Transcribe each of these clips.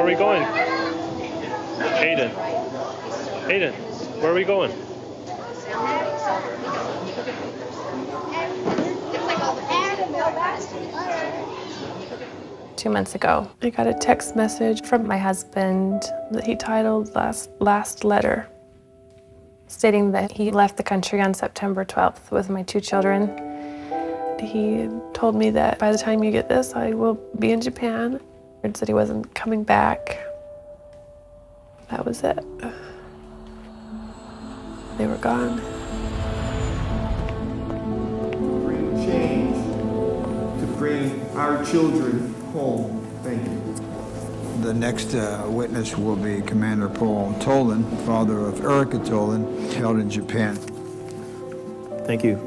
we going? Aiden. Aiden, where are we going? 2 months ago, I got a text message from my husband that he titled Last Letter, stating that he left the country on September 12th with my 2 children. He told me that by the time you get this, I will be in Japan. He said he wasn't coming back. That was it. They were gone. Bring change, to bring our children home. Thank you. The next witness will be Commander Paul Tolan, father of Erica Tolan, held in Japan. Thank you.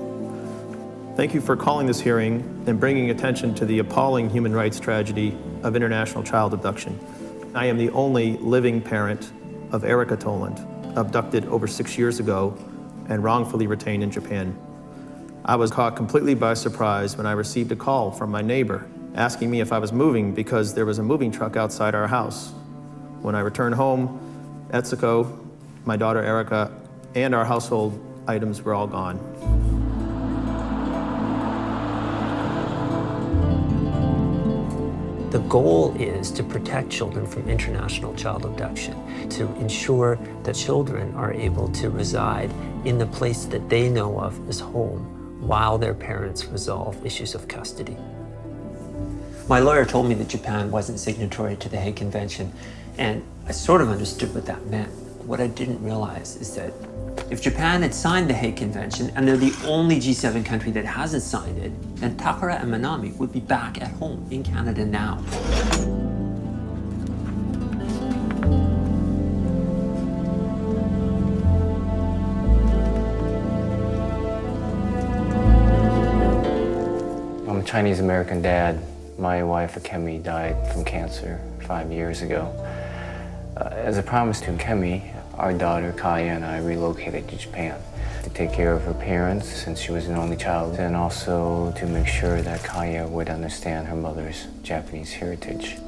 Thank you for calling this hearing and bringing attention to the appalling human rights tragedy of international child abduction. I am the only living parent of Erica Toland, abducted over 6 years ago and wrongfully retained in Japan. I was caught completely by surprise when I received a call from my neighbor asking me if I was moving because there was a moving truck outside our house. When I returned home, Etsuko, my daughter Erica, and our household items were all gone. The goal is to protect children from international child abduction, to ensure that children are able to reside in the place that they know of as home while their parents resolve issues of custody. My lawyer told me that Japan wasn't signatory to the Hague Convention, and I sort of understood what that meant. What I didn't realize is that if Japan had signed the Hague Convention, and they're the only G7 country that hasn't signed it, then Takara and Manami would be back at home in Canada now. I'm a Chinese-American dad. My wife, Akemi, died from cancer 5 years ago. As a promise to Akemi, our daughter, Kaya, and I relocated to Japan to take care of her parents since she was an only child, and also to make sure that Kaya would understand her mother's Japanese heritage.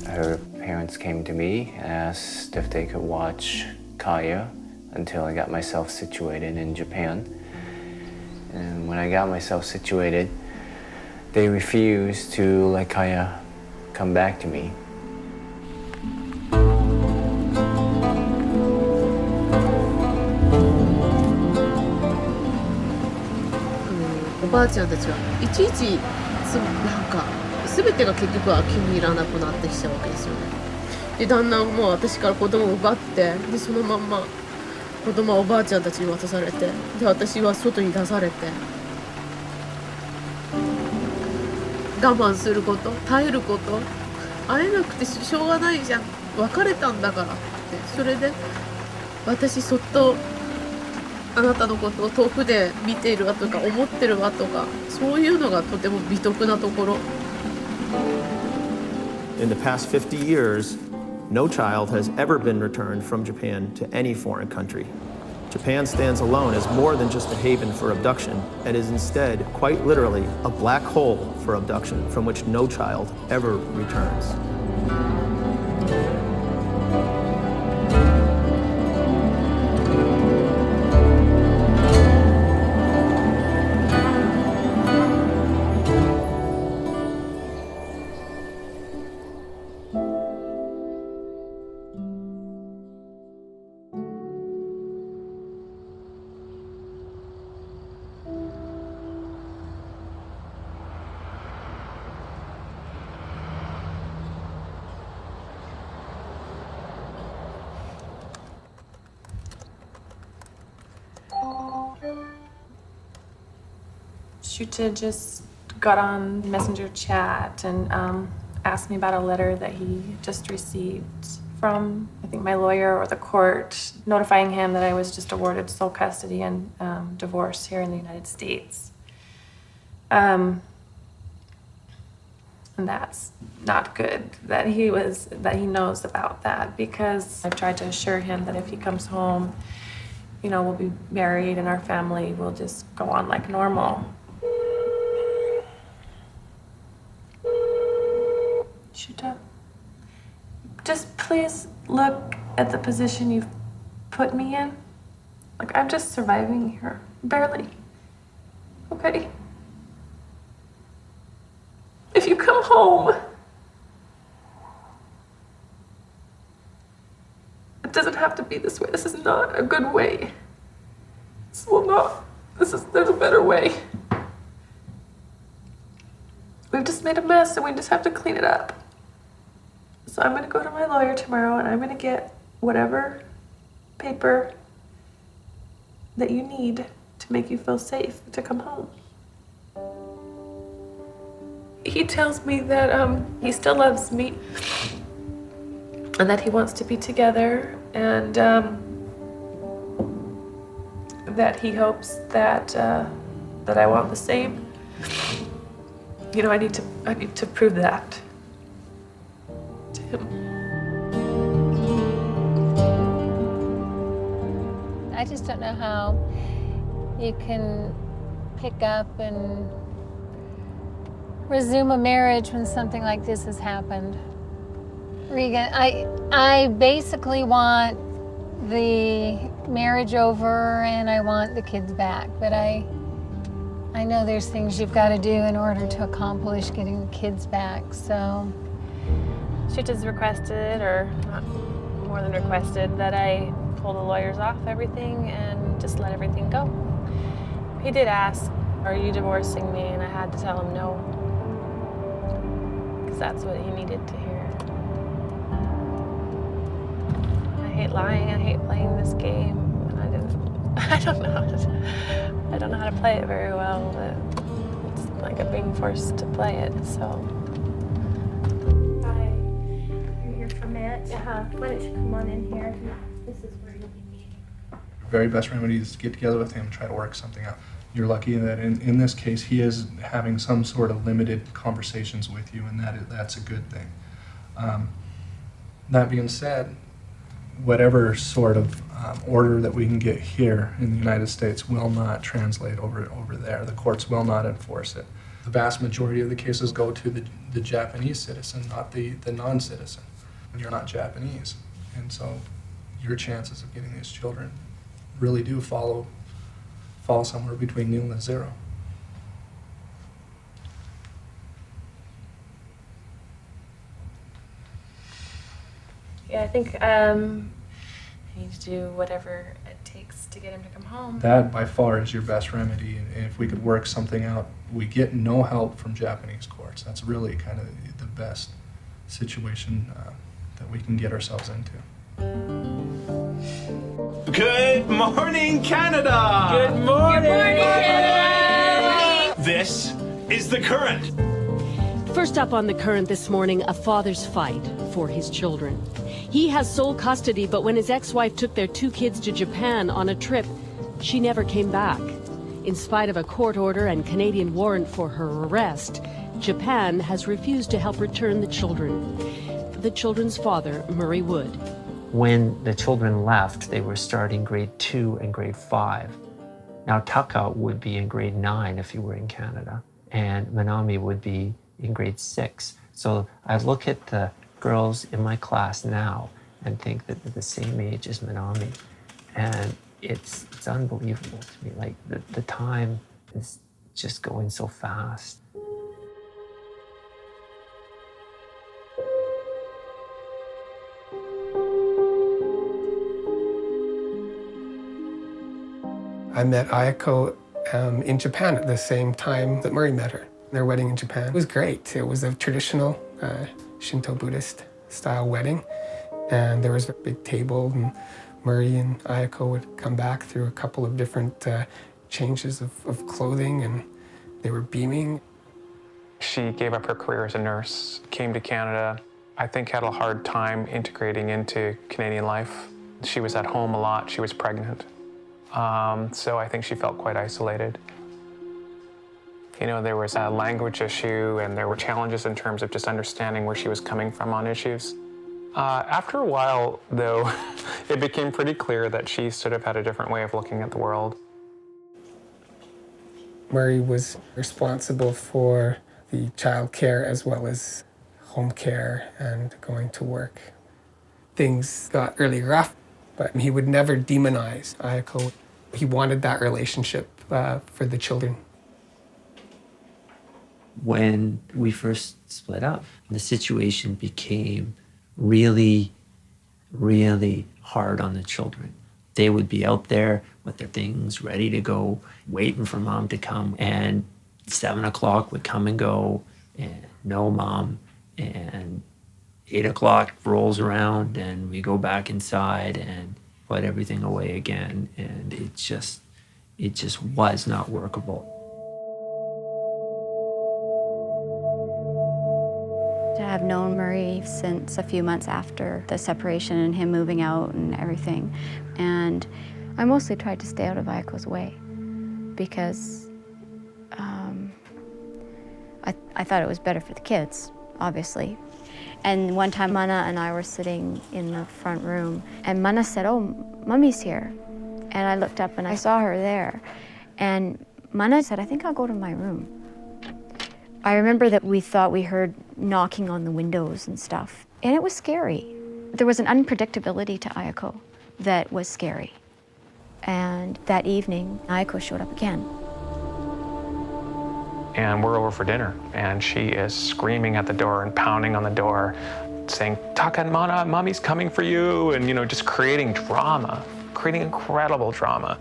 Her parents came to me and asked if they could watch Kaya until I got myself situated in Japan. And when I got myself situated, they refused to let Kaya come back to me. おばあちゃんたちはいちいちなんか全てが結局は気に入らなくなってきちゃうわけですよね。でだんだんもう私から子供を奪って、でそのまんま子供はおばあちゃんたちに渡されて、で私は外に出されて、我慢すること、耐えること、会えなくてしょうがないじゃん、別れたんだからって、それで私そっとあなたのことを遠くで見ているわとか思ってるわとか、そういうのがとても美徳なところ。 In the past 50 years, no child has ever been returned from Japan to any foreign country. Japan stands alone as more than just a haven for abduction, and is instead, quite literally, a black hole for abduction from which no child ever returns. Shuta just got on Messenger chat and asked me about a letter that he just received from, I think, my lawyer or the court, notifying him that I was just awarded sole custody and divorce here in the United States. And that's not good that he knows about that, because I've tried to assure him that if he comes home, you know, we'll be married and our family will just go on like normal. Shoot up. please look at the position you've put me in? Like, I'm just surviving here, barely. Okay? If you come home, it doesn't have to be this way. This is not a good way. There's a better way. We've just made a mess and we just have to clean it up. So I'm gonna go to my lawyer tomorrow and I'm gonna get whatever paper that you need to make you feel safe to come home. He tells me that he still loves me and that he wants to be together, and that he hopes that I want the same. You know, I need to prove that to him. I just don't know how you can pick up and resume a marriage when something like this has happened. Regan, I basically want the marriage over and I want the kids back, but I know there's things you've got to do in order to accomplish getting the kids back, so. She just requested, or not more than requested, that I pull the lawyers off everything and just let everything go. He did ask, are you divorcing me? And I had to tell him no, because that's what he needed to hear. I hate lying, I hate playing this game, and I don't know how to play it very well, but it's like I'm being forced to play it, so. Hi, you're here for Matt? Uh-huh. Why don't you come on in here? This is where you'll be meeting. Very best remedy is to get together with him, try to work something out. You're lucky that in this case, he is having some sort of limited conversations with you, and that's a good thing. That being said, whatever sort of order that we can get here in the United States will not translate over there. The courts will not enforce it. The vast majority of the cases go to the Japanese citizen, not the non-citizen. You're not Japanese, and so your chances of getting these children really do fall somewhere between nil and zero. Yeah, I think I need to do whatever it takes to get him to come home. That by far is your best remedy, and if we could work something out, we get no help from Japanese courts. That's really kind of the best situation that we can get ourselves into. Good morning, Canada! Good morning! Good morning, Canada! This is The Current. First up on The Current this morning, a father's fight for his children. He has sole custody, but when his ex-wife took their 2 kids to Japan on a trip, she never came back. In spite of a court order and Canadian warrant for her arrest, Japan has refused to help return the children. The children's father, Murray Wood. When the children left, they were starting grade 2 and grade 5. Now Taka would be in grade 9 if he were in Canada, and Manami would be in grade 6. So I look at the girls in my class now and think that they're the same age as Manami. And it's unbelievable to me. Like the time is just going so fast. I met Ayako in Japan at the same time that Murray met her. Their wedding in Japan was great. It was a traditional Shinto Buddhist style wedding, and there was a big table, and Murray and Ayako would come back through a couple of different changes of clothing, and they were beaming. She gave up her career as a nurse, came to Canada, I think had a hard time integrating into Canadian life. She was at home a lot, she was pregnant. So I think she felt quite isolated. You know, there was a language issue and there were challenges in terms of just understanding where she was coming from on issues. After a while, though, it became pretty clear that she sort of had a different way of looking at the world. Murray was responsible for the child care as well as home care and going to work. things got really rough, but he would never demonize Ayako. He wanted that relationship for the children. When we first split up, the situation became really, really hard on the children. They would be out there with their things ready to go, waiting for mom to come, and 7 o'clock would come and go, and no mom, and 8 o'clock rolls around, and we go back inside and put everything away again, and it just was not workable. I've known Murray since a few months after the separation and him moving out and everything. And I mostly tried to stay out of Ayako's way because I thought it was better for the kids, obviously. And one time Mana and I were sitting in the front room and Mana said, "Oh, Mummy's here." And I looked up and I saw her there. And Mana said, "I think I'll go to my room." I remember that we thought we heard knocking on the windows and stuff, and it was scary. There was an unpredictability to Ayako that was scary. And that evening, Ayako showed up again. And we're over for dinner, and she is screaming at the door and pounding on the door, saying, "Taka and Mana, Mommy's coming for you," and just creating drama, creating incredible drama.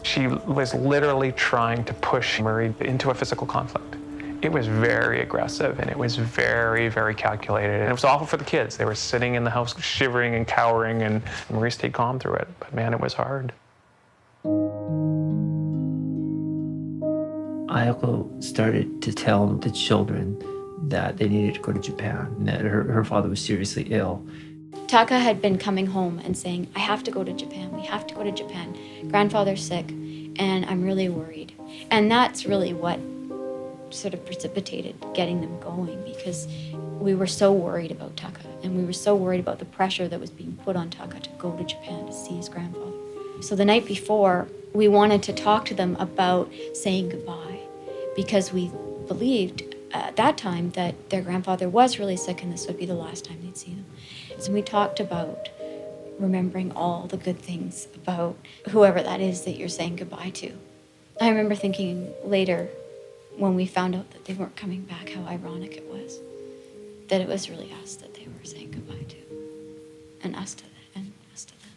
She was literally trying to push Murray into a physical conflict. It was very aggressive, and it was very, very calculated. And it was awful for the kids. They were sitting in the house shivering and cowering, and Murray stayed calm through it. But man, it was hard. Ayako started to tell the children that they needed to go to Japan, and that her father was seriously ill. Taka had been coming home and saying, "I have to go to Japan, we have to go to Japan. Grandfather's sick, and I'm really worried." And that's really what sort of precipitated getting them going, because we were so worried about Taka, and we were so worried about the pressure that was being put on Taka to go to Japan to see his grandfather. So the night before, we wanted to talk to them about saying goodbye, because we believed at that time that their grandfather was really sick and this would be the last time they'd see them. So we talked about remembering all the good things about whoever that is that you're saying goodbye to. I remember thinking later, when we found out that they weren't coming back, how ironic it was. That it was really us that they were saying goodbye to. And us to them. And us to them.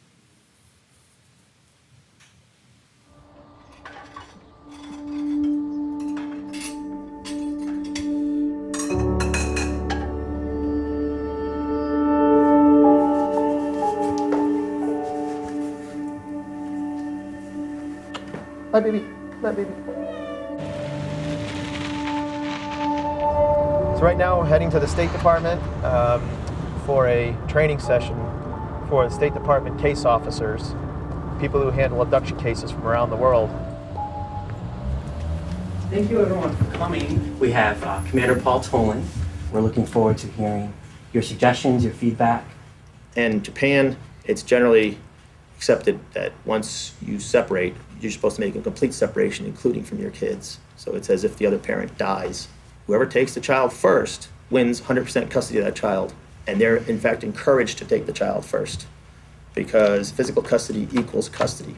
Bye, baby. Bye, baby. So right now we're heading to the State Department for a training session for the State Department case officers, people who handle abduction cases from around the world. Thank you everyone for coming. We have Commander Paul Tolan. We're looking forward to hearing your suggestions, your feedback. In Japan, it's generally accepted that once you separate, you're supposed to make a complete separation, including from your kids. So it's as if the other parent dies. Whoever takes the child first wins 100% custody of that child. And they're, in fact, encouraged to take the child first, because physical custody equals custody,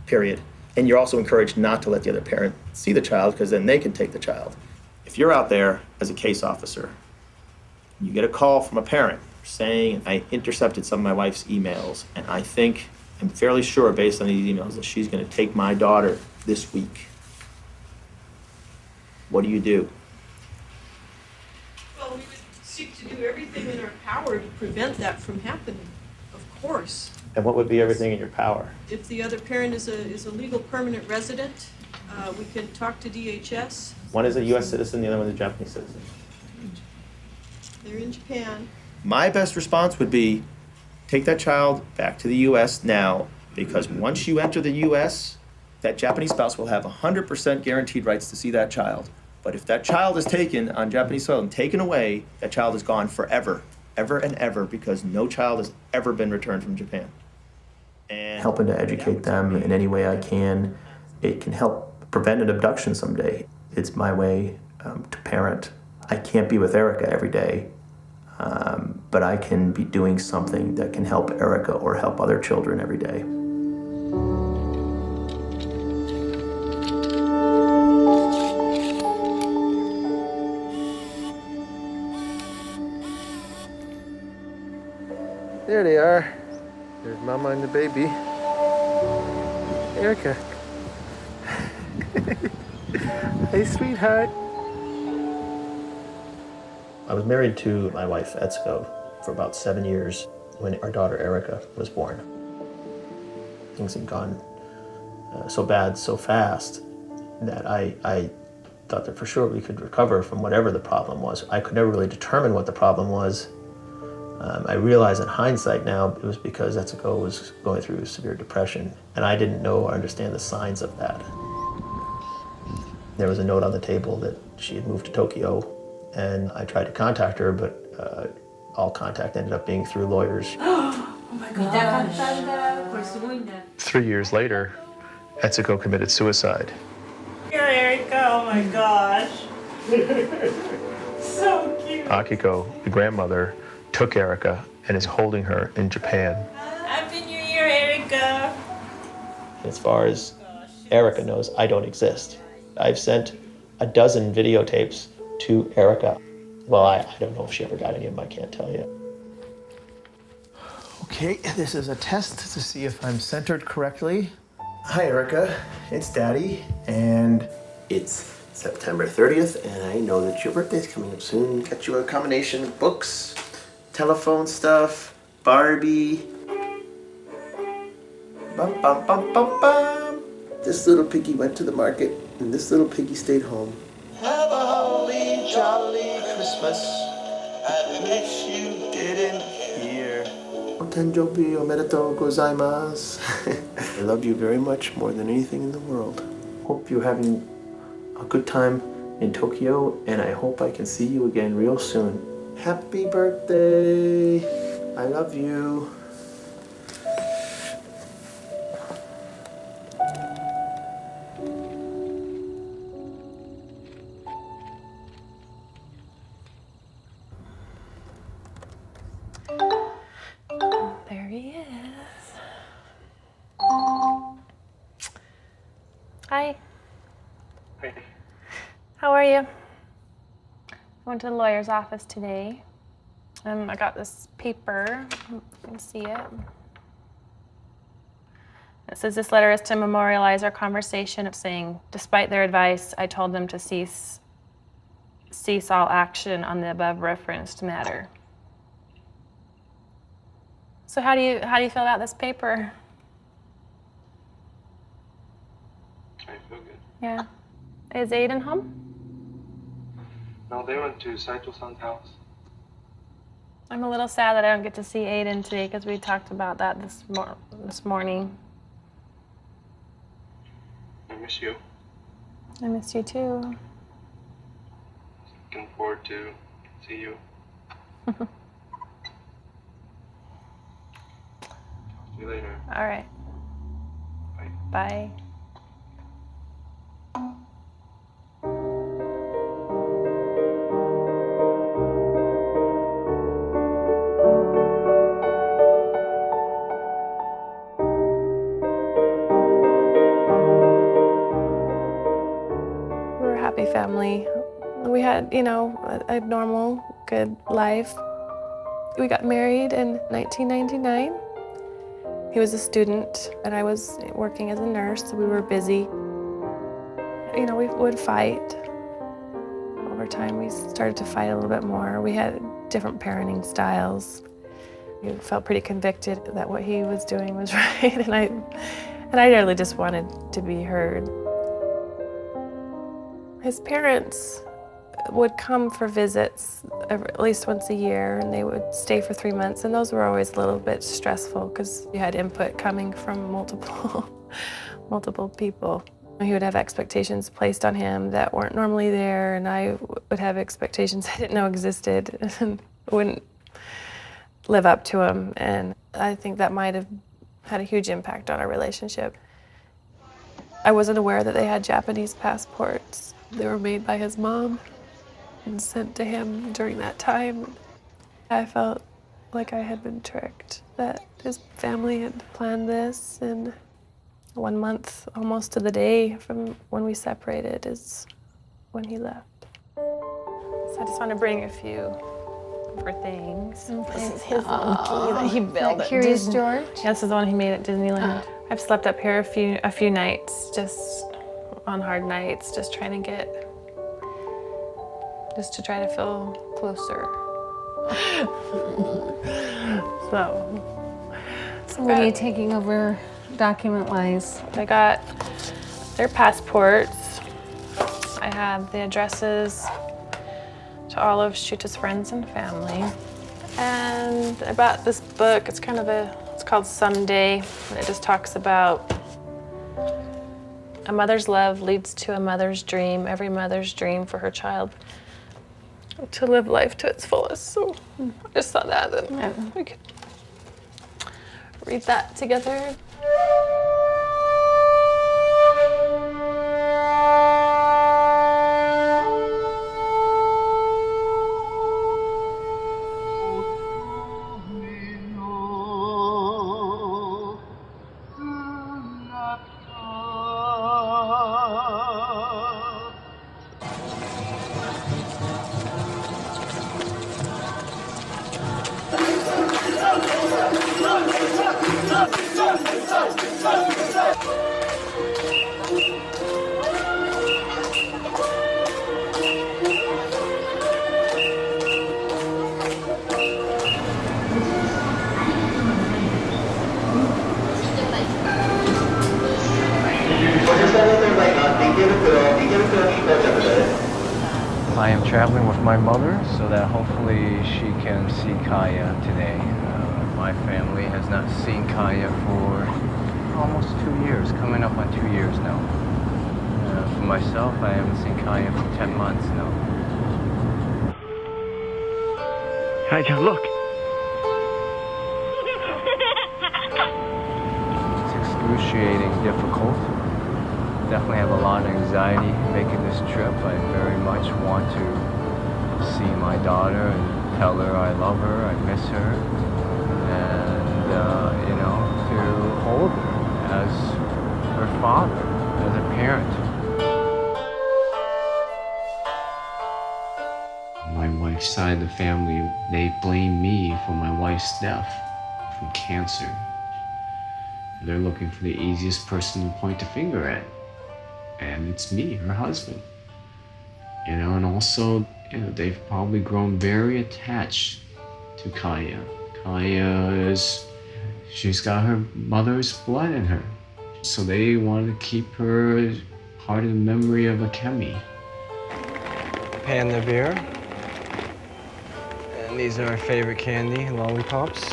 period. And you're also encouraged not to let the other parent see the child, because then they can take the child. If you're out there as a case officer, you get a call from a parent saying, "I intercepted some of my wife's emails, and I'm fairly sure based on these emails that she's going to take my daughter this week." What do you do? Well, we would seek to do everything in our power to prevent that from happening, of course. And what would be everything in your power? If the other parent is a legal permanent resident, we can talk to DHS. One is a U.S. citizen, the other one is a Japanese citizen. They're in Japan. My best response would be, take that child back to the U.S. now, because once you enter the U.S., that Japanese spouse will have 100% guaranteed rights to see that child. But if that child is taken on Japanese soil and taken away, that child is gone forever, ever and ever, because no child has ever been returned from Japan. And helping to educate them in any way I can, it can help prevent an abduction someday. It's my way to parent. I can't be with Erica every day. but I can be doing something that can help Erica or help other children every day. There they are. There's Mama and the baby. Erica. Hey, sweetheart. I was married to my wife, Etsuko, for about 7 years when our daughter, Erica, was born. Things had gone so bad so fast that I thought that for sure we could recover from whatever the problem was. I could never really determine what the problem was. I realize in hindsight now it was because Etsuko was going through severe depression, and I didn't know or understand the signs of that. There was a note on the table that she had moved to Tokyo, and I tried to contact her, but all contact ended up being through lawyers. Oh my gosh. 3 years later, Etsuko committed suicide. Here, Erica. Oh my gosh. So cute. Akiko, the grandmother, took Erica and is holding her in Japan. Happy New Year, Erica. As far as Erica knows, I don't exist. I've sent a dozen videotapes to Erica. Well, I don't know if she ever got any of them, I can't tell you. Okay, this is a test to see if I'm centered correctly. Hi, Erica. It's Daddy, and it's September 30th, and I know that your birthday's coming up soon. Got you a combination of books, telephone stuff, Barbie. Bum, bum, bum, bum, bum. This little piggy went to the market, and this little piggy stayed home. Have a holly jolly Christmas. I wish you didn't hear. Otenjobi omedetou gozaimasu. I love you very much, more than anything in the world. Hope you're having a good time in Tokyo, and I hope I can see you again real soon. Happy birthday! I love you. There he is. Hi. Hey. How are you? I went to the lawyer's office today. I got this paper. You can see it. It says this letter is to memorialize our conversation of saying, despite their advice, I told them to cease all action on the above referenced matter. So how do you feel about this paper? I feel good. Yeah. Is Aiden home? No, they went to Saito-san's house. I'm a little sad that I don't get to see Aiden today because we talked about that this morning. I miss you. I miss you too. Looking forward to see you. See you later. All right. Bye. Bye. We were a happy family. We had, a normal, good life. We got married in 1999. He was a student, and I was working as a nurse, so we were busy. We would fight. Over time, we started to fight a little bit more. We had different parenting styles. We felt pretty convicted that what he was doing was right, and I really just wanted to be heard. His parents would come for visits at least once a year, and they would stay for 3 months, and those were always a little bit stressful because you had input coming from multiple people. He would have expectations placed on him that weren't normally there, and I would have expectations I didn't know existed and wouldn't live up to them, and I think that might have had a huge impact on our relationship. I wasn't aware that they had Japanese passports. They were made by his mom and sent to him during that time. I felt like I had been tricked, that his family had planned this, and 1 month, almost to the day from when we separated, is when he left. So I just want to bring a few of her things. This is his monkey that he built at Curious Disney. George? Yeah, this is the one he made at Disneyland. I've slept up here a few nights, just on hard nights, just trying to try to feel closer. So what are you taking over document-wise? I got their passports. I have the addresses to all of Shuta's friends and family. And I bought this book. It's called Someday. And it just talks about a mother's love leads to a mother's dream, every mother's dream for her child to live life to its fullest. So I just thought that we could read that together. I am traveling with my mother so that hopefully she can see Kaya today. My family has not seen Kaya for almost 2 years, coming up on 2 years now. For myself, I haven't seen Kaya for 10 months now. Kaya, look! It's excruciating, difficult. Definitely have a lot of anxiety making this trip. I very much want to see my daughter and tell her I love her, I miss her, and to hold her as her father, as a parent. My wife's side of the family, they blame me for my wife's death from cancer. They're looking for the easiest person to point a finger at. And it's me, her husband. And also, they've probably grown very attached to Kaya. She's got her mother's blood in her. So they want to keep her part of the memory of Akemi. Panda beer. And these are our favorite candy, lollipops.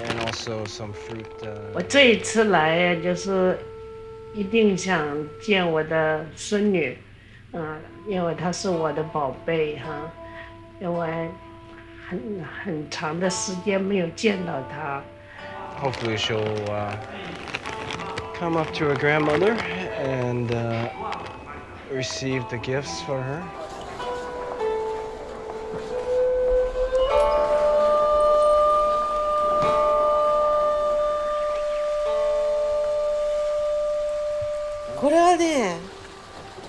And also some fruit. 我这一次来就是一定想见我的孙女，因为她是我的宝贝哈，因为很长的时间没有见到她。Hopefully she'll come up to her grandmother and receive the gifts for her. This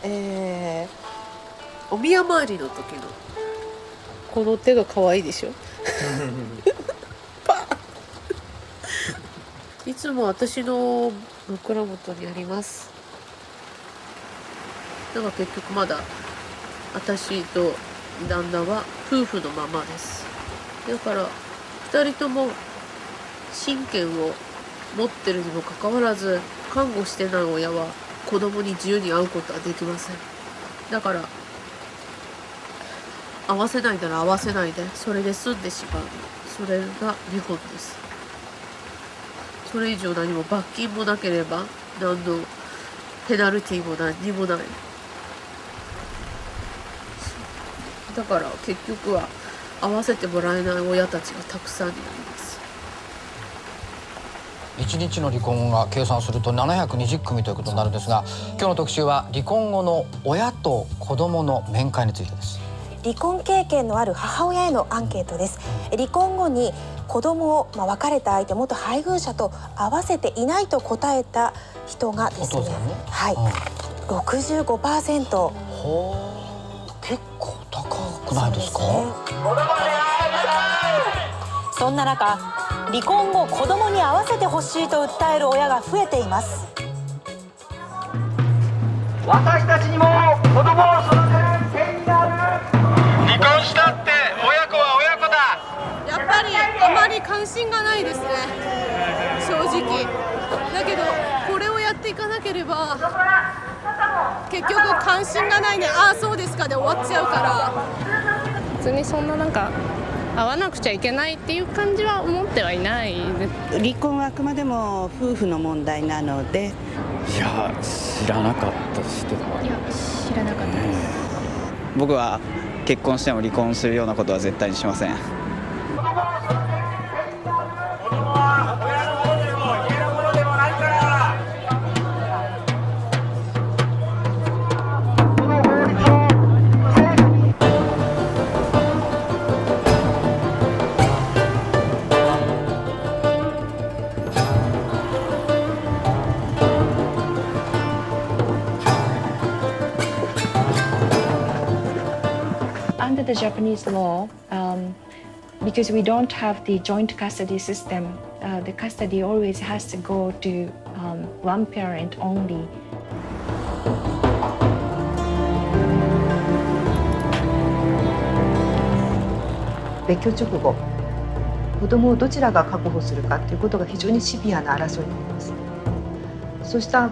is お宮参りの時のこの手が可愛いでしょいつも私の枕元にあります。だから結局まだ私と旦那は夫婦のままです。だから2人とも親権を持ってるにもかかわらず看護してない親は子供に自由に会うことはできません。だから会わせないなら会わせないでそれで済んでしまう。それが日本です。それ以上何も罰金もなければ何のペナルティも何にもない。だから結局は会わせてもらえない親たちがたくさんになります。1日の離婚が計算すると720組ということになるんですが、今日の特集は離婚後の親と子供の面会についてです。離婚経験のある母親へのアンケートです。離婚後に子供を、別れた相手元配偶者と会わせていないと答えた人がですね、はい、65%。結構高くないですか？そんな中、離婚後子供に会わせてほしいと訴える親が増えています。私たちにも子供を育てる権利がある。離婚したって親子は親子だ。やっぱりあまり関心がないですね、正直。だけどこれをやっていかなければ結局関心がないね、ああそうですかで終わっちゃうから、別にそんななんか会わなくちゃいけないっていう感じは思ってはいない。離婚はあくまでも夫婦の問題なので。いや、知らなかったですけど。いや、知らなかったです。僕は結婚しても離婚するようなことは絶対にしません。Under the Japanese law, because we don't have the joint custody system, the custody always has to go to one parent only. 別居直後、子供をどちらが確保するかということが非常にシビアな争いになります。そうした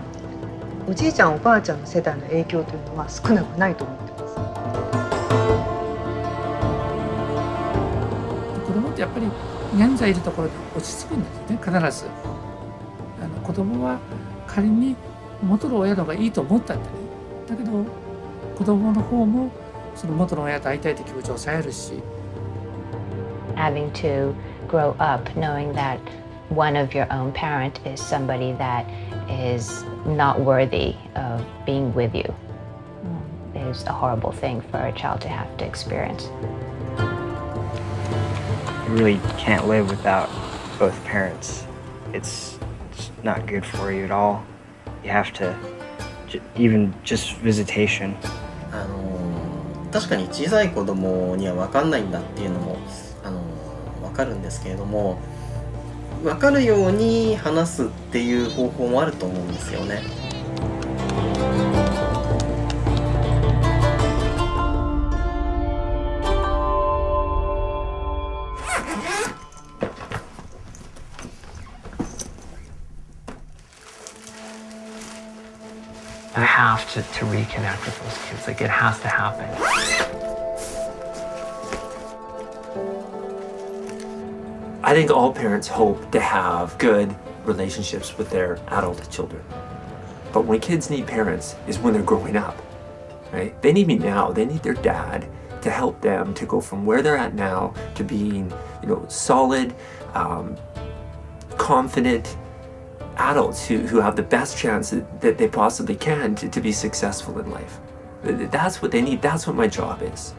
おじいちゃんおばあちゃんの世代の影響というのは少なくないと思っています。子供ってやっぱり現在いるところで落ち着くんですね、必ず。子供は仮に元の親の方がいいと思ったんだね。だけど子供の方もその元の親と会いたいという気持ちを抑えるし。Having to grow up knowing that one of your own parent is somebody that is not worthy of being with you is a horrible thing for a child to have to experience. You really can't live without both parents. It's not good for you at all. You have to, even just visitation. 確かに小さい子供には分かんないんだっていうのも分かるんですけれども、分かるように話すっていう方法もあると思うんですよね。You have to reconnect with those kids. Like, it has to happen. I think all parents hope to have good relationships with their adult children. But when kids need parents is when they're growing up, right? They need me now. They need their dad to help them to go from where they're at now to being, solid, confident adults who have the best chance that they possibly can to be successful in life. That's what they need. That's what my job is.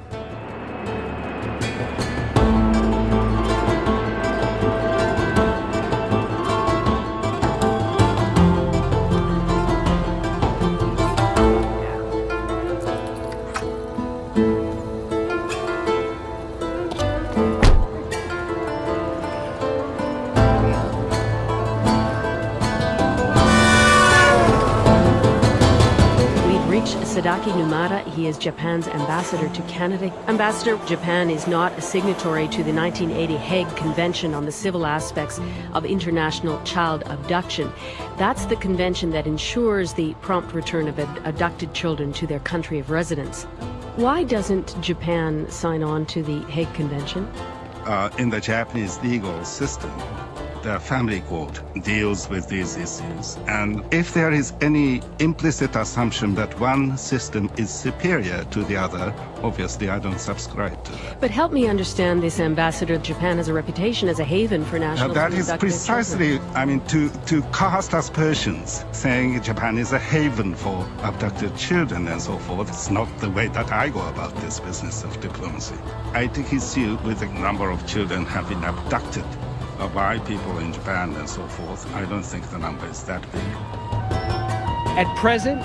Sadaki Numata, he is Japan's ambassador to Canada. Ambassador, Japan is not a signatory to the 1980 Hague Convention on the Civil Aspects of International Child Abduction. That's the convention that ensures the prompt return of abducted children to their country of residence. Why doesn't Japan sign on to the Hague Convention? In the Japanese legal system, the family court deals with these issues. And if there is any implicit assumption that one system is superior to the other, obviously I don't subscribe to that. But help me understand this, Ambassador. Japan has a reputation as a haven for nationals. That who is abduct their precisely, children. I mean, to cast us Persians, saying Japan is a haven for abducted children and so forth. It's not the way that I go about this business of diplomacy. I take issue with the number of children have been abducted by people in Japan and so forth. I don't think the number is that big. At present,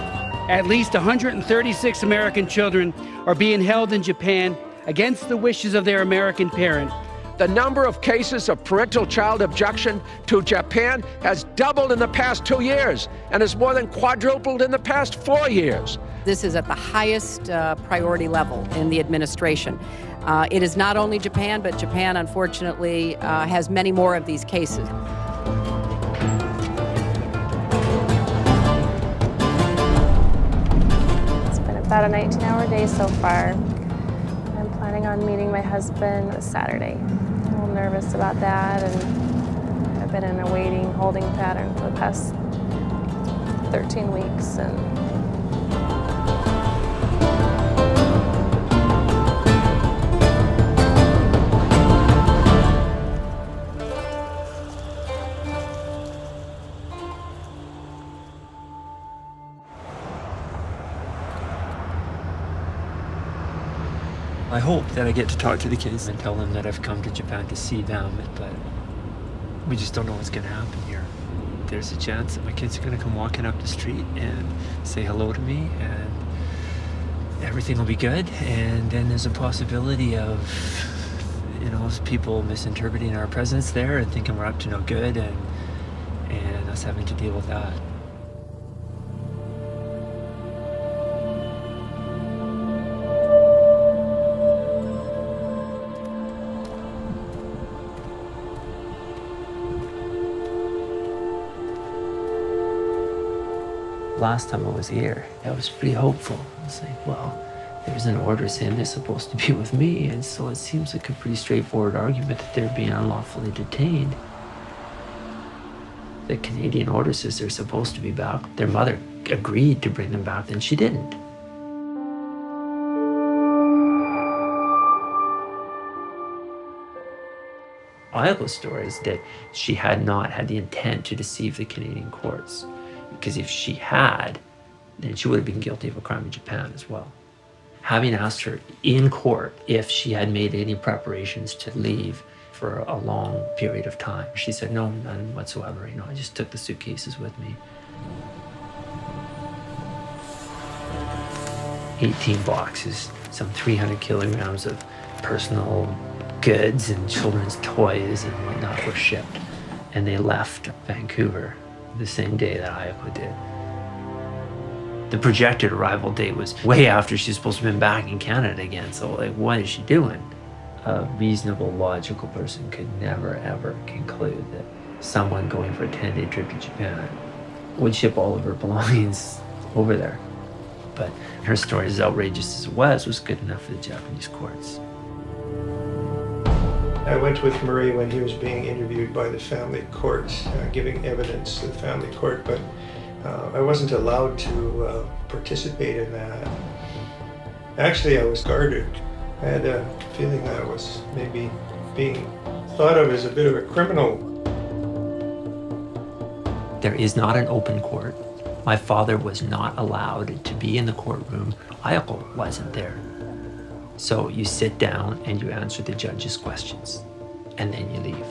at least 136 American children are being held in Japan against the wishes of their American parent. The number of cases of parental child abduction to Japan has doubled in the past 2 years and has more than quadrupled in the past 4 years. This is at the highest priority level in the administration. It is not only Japan, but Japan, unfortunately, has many more of these cases. It's been about a 19-hour day so far. I'm planning on meeting my husband this Saturday. I'm a little nervous about that, and I've been in a waiting, holding pattern for the past 13 weeks. I hope that I get to talk to the kids and tell them that I've come to Japan to see them, but we just don't know what's going to happen here. There's a chance that my kids are going to come walking up the street and say hello to me, and everything will be good. And then there's a possibility of, people misinterpreting our presence there and thinking we're up to no good, and us having to deal with that. Last time I was here, I was pretty hopeful. I was like, well, there's an order saying they're supposed to be with me, and so it seems like a pretty straightforward argument that they're being unlawfully detained. The Canadian order says they're supposed to be back. Their mother agreed to bring them back, and she didn't. Ayako's story is that she had not had the intent to deceive the Canadian courts, because if she had, then she would have been guilty of a crime in Japan as well. Having asked her in court if she had made any preparations to leave for a long period of time, she said, no, none whatsoever. I just took the suitcases with me. 18 boxes, some 300 kilograms of personal goods and children's toys and whatnot were shipped. And they left Vancouver the same day that Ayako did. The projected arrival date was way after she's supposed to have been back in Canada again. So what is she doing? A reasonable, logical person could never, ever conclude that someone going for a 10-day trip to Japan would ship all of her belongings over there. But her story, as outrageous as it was good enough for the Japanese courts. I went with Murray when he was being interviewed by the family court, giving evidence to the family court, but I wasn't allowed to participate in that. Actually, I was guarded. I had a feeling that I was maybe being thought of as a bit of a criminal. There is not an open court. My father was not allowed to be in the courtroom. Ayako wasn't there. So you sit down and you answer the judge's questions, and then you leave.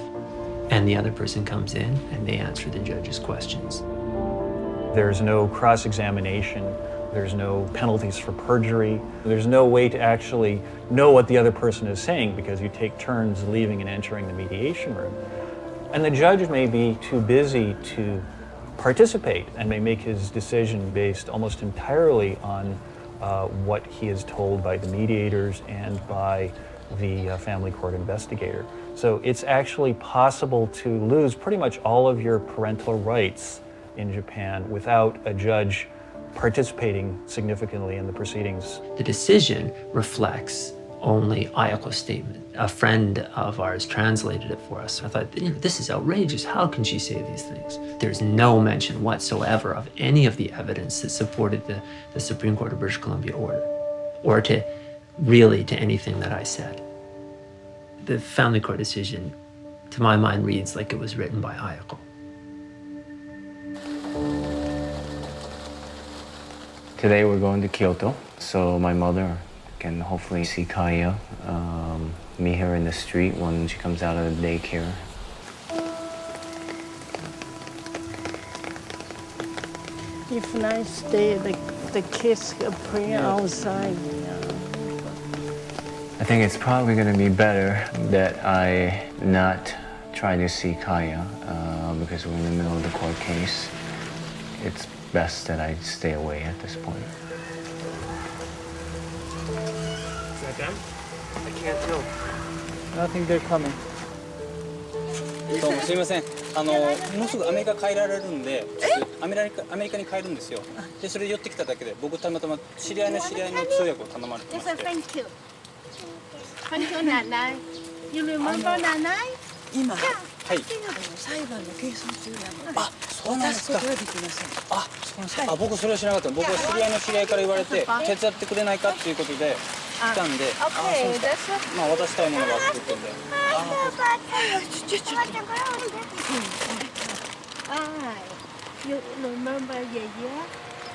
And the other person comes in and they answer the judge's questions. There's no cross-examination. There's no penalties for perjury. There's no way to actually know what the other person is saying because you take turns leaving and entering the mediation room. And the judge may be too busy to participate and may make his decision based almost entirely on what he is told by the mediators and by the family court investigator. So it's actually possible to lose pretty much all of your parental rights in Japan without a judge participating significantly in the proceedings. The decision reflects only Ayako statement. A friend of ours translated it for us. I thought, this is outrageous. How can she say these things? There's no mention whatsoever of any of the evidence that supported the Supreme Court of British Columbia order, or to anything that I said. The family court decision, to my mind, reads like it was written by Ayako. Today we're going to Kyoto, so my mother can hopefully see Kaya, meet her in the street when she comes out of the daycare. If nice day, the kids are playing outside. I think it's probably going to be better that I not try to see Kaya because we're in the middle of the court case. It's best that I stay away at this point. Is that them? I can't tell. I think they're coming. どうもすいません。もうすぐアメリカ帰られるんで、アメリカに帰るんですよ。でそれで寄ってきただけで、僕たまたま知り合いの通訳を頼まれてまして。Thank you. Thank you, Nanai. You remember Nanai? 今、はい。裁判の係争中なので、あ、そうなんですか。渡すことはできません。あ、そうなんですか。あ、僕それは知らなかった。僕は知り合いの知り合いから言われて、手伝ってくれないかっていうことで来たんで、Okay, that's it. まあ渡したいものがあって言ってんで。You remember Yaya?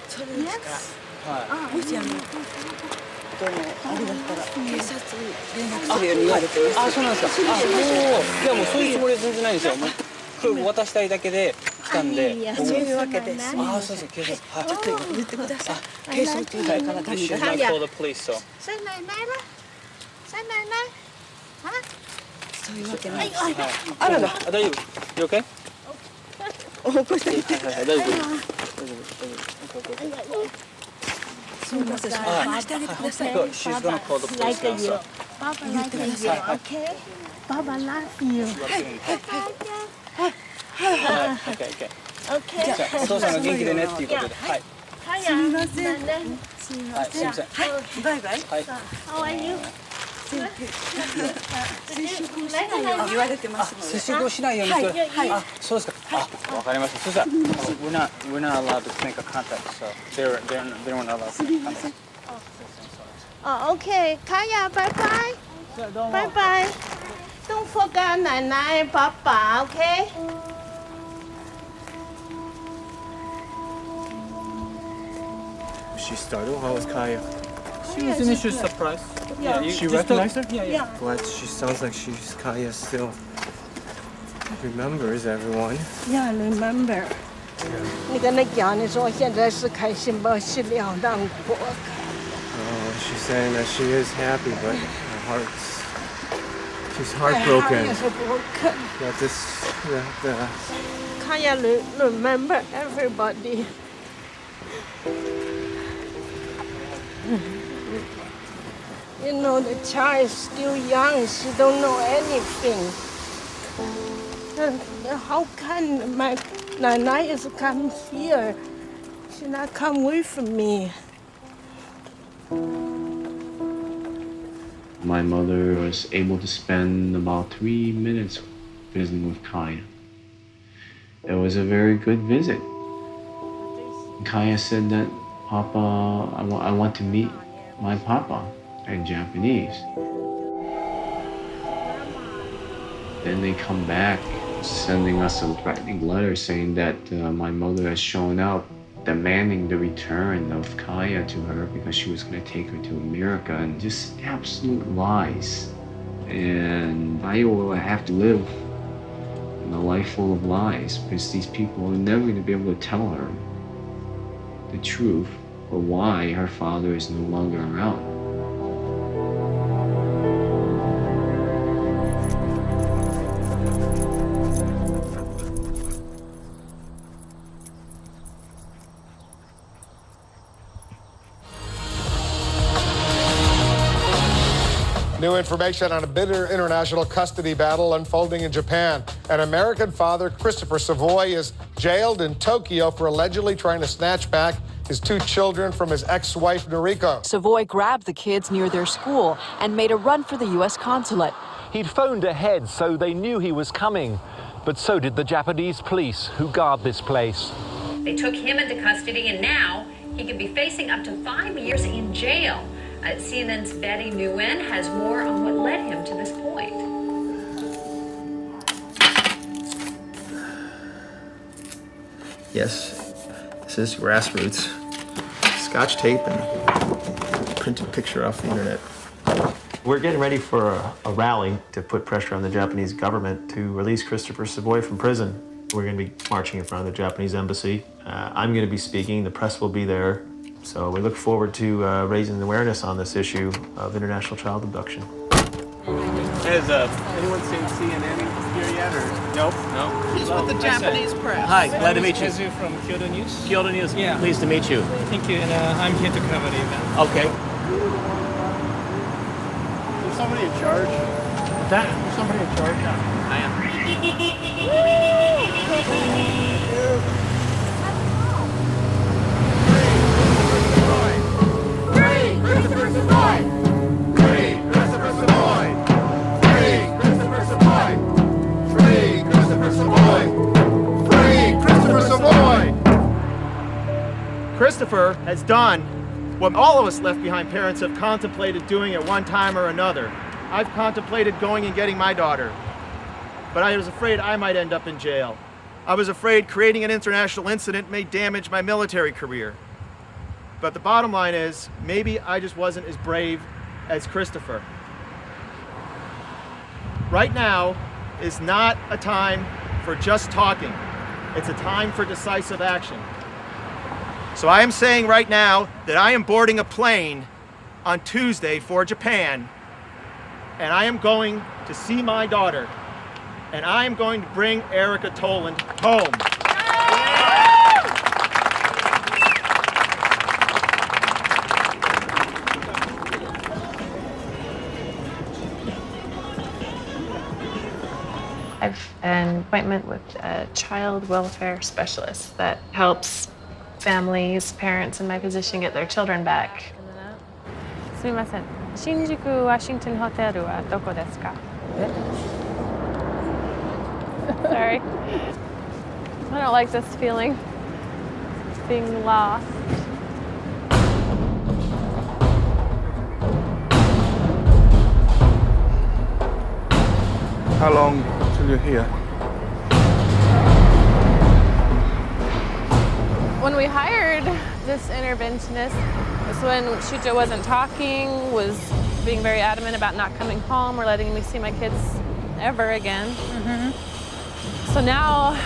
それですか。はい。もしありだったら警察に連絡するように言われてます。あ、そうなんですか。いやもうそういうつもりは全然ないんですよ。もうこれ渡したいだけで来たんで。そういうわけです。あ、そうです。警察。はい。ちょっと言ってください。係争中だからダメだ。She's not called the police, so. Say Nanai 啦。Say Nanai. そういうわけないです。あらら。大丈夫。You okay? 起こしてきて。大丈夫。すみません。話してあげてください。She's gonna call the police now, so. Papa like you, okay? Papa love you. はい。Okay. じゃあお父さんが元気でねっていうことで。はい。すみません。すみません。はい。バイバイ。はい。How are you? 接触をしないように言われてますので。接触をしないようにと。はい。あ、そうですか。あ、わかりました。そしたら、we're not allowed to make a contact, so they weren't allowed to make contact. Oh, okay. Kaya, bye-bye. Bye-bye. Don't forget Nanai and Papa, okay? She startled. How was Kaya? She was initially surprised. Yeah, she recognized her? Yeah. But she sounds like she's Kaya still remembers everyone. Yeah, I remember. 你跟他讲，你说现在是开心吧，是两难过。Oh, she's saying that she is happy, but she's heartbroken. That Kaya remember everybody. You know, the child is still young. She don't know anything. How can my Nanai is come here? She not come with me. My mother was able to spend about 3 minutes visiting with Kaya. It was a very good visit. Kaya said that, Papa, I want to meet my Papa in Japanese. Then they come back sending us a threatening letter saying that my mother has shown up demanding the return of Kaya to her because she was going to take her to America, and just absolute lies. And I will have to live in a life full of lies because these people are never going to be able to tell her the truth or why her father is no longer around. New information on a bitter international custody battle unfolding in Japan. An American father, Christopher Savoy, is jailed in Tokyo for allegedly trying to snatch back his 2 children from his ex-wife, Noriko. Savoy grabbed the kids near their school and made a run for the U.S. consulate. He'd phoned ahead, so they knew he was coming. But so did the Japanese police, who guard this place. They took him into custody, and now he could be facing up to 5 years in jail. CNN's Betty Nguyen has more on what led him to this point. Yes, this is grassroots. Scotch tape and printed picture off the internet. We're getting ready for a rally to put pressure on the Japanese government to release Christopher Savoy from prison. We're going to be marching in front of the Japanese embassy. I'm going to be speaking. The press will be there. So we look forward to raising awareness on this issue of international child abduction. Has anyone seen CNN here yet, or nope? No. He's with the Japanese press. Hi, glad to meet you. Kazu from Kyoto News. Kyoto News. Yeah. Pleased to meet you. Thank you, and I'm here to cover the event. Okay. Is somebody in charge? What's that? Is somebody in charge? Yeah, I am. Free Christopher Savoy! Free Christopher Savoy! Free Christopher Savoy! Free Christopher Savoy! Free Christopher Savoy! Christopher has done what all of us left behind parents have contemplated doing at one time or another. I've contemplated going and getting my daughter, but I was afraid I might end up in jail. I was afraid creating an international incident may damage my military career. But the bottom line is, maybe I just wasn't as brave as Christopher. Right now is not a time for just talking. It's a time for decisive action. So I am saying right now that I am boarding a plane on Tuesday for Japan, and I am going to see my daughter, and I am going to bring Erica Toland home. I have an appointment with a child welfare specialist that helps families, parents in my position get their children back. すみません。新宿ワシントンホテルはどこですか? Sorry. I don't like this feeling. Being lost. How long till you're here? When we hired this interventionist, was when Shujo wasn't talking, was being very adamant about not coming home or letting me see my kids ever again. So now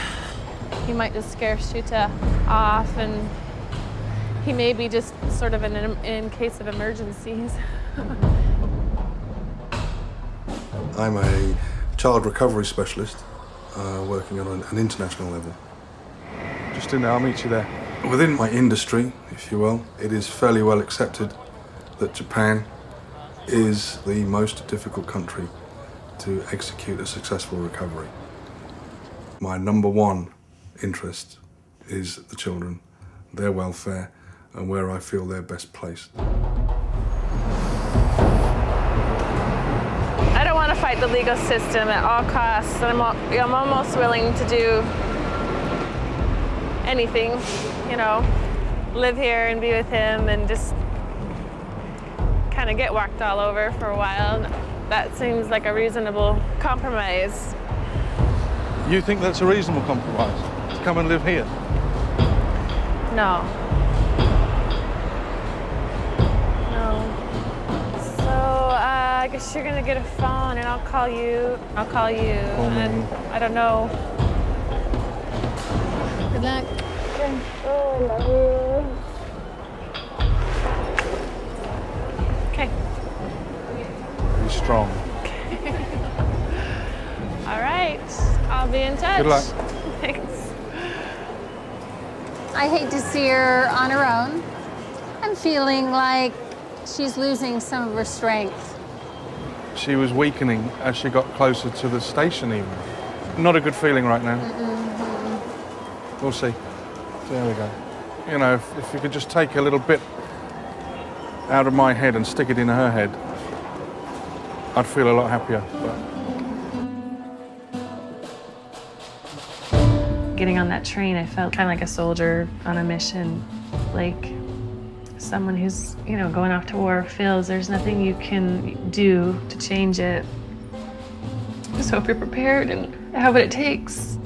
he might just scare Shuta off, and he may be just sort of in case of emergencies. I'm a child recovery specialist working on an international level. Just in there, I'll meet you there. Within my industry, if you will, it is fairly well accepted that Japan is the most difficult country to execute a successful recovery. My number one interest is the children, their welfare, and where I feel they're best placed. I don't want to fight the legal system at all costs. I'm almost willing to do anything, you know, live here and be with him and just kind of get walked all over for a while. That seems like a reasonable compromise. You think that's a reasonable compromise? To come and live here? No. No. So I guess you're gonna get a phone and I'll call you. I'll call you. Call me. And I don't know. Good luck. Oh, I love you. Okay. Be strong. All right. I'll be in touch. Good luck. Thanks. I hate to see her on her own. I'm feeling like she's losing some of her strength. She was weakening as she got closer to the station even. Not a good feeling right now. We'll see. See how we go. You know, if you could just take a little bit out of my head and stick it in her head, I'd feel a lot happier. Getting on that train, I felt kind of like a soldier on a mission, like someone who's, going off to war feels there's nothing you can do to change it. Just hope you're prepared and have what it takes.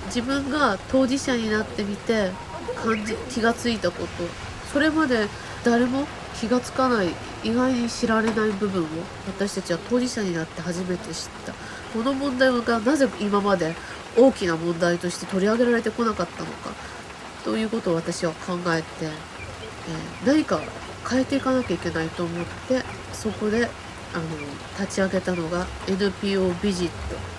自分が当事者になってみて気がついたこと、それまで誰も気がつかない、意外に知られない部分を私たちは当事者になって初めて知った。この問題がなぜ今まで大きな問題として取り上げられてこなかったのかということを私は考えて、何か変えていかなきゃいけないと思って、そこで立ち上げたのが NPO ビジット。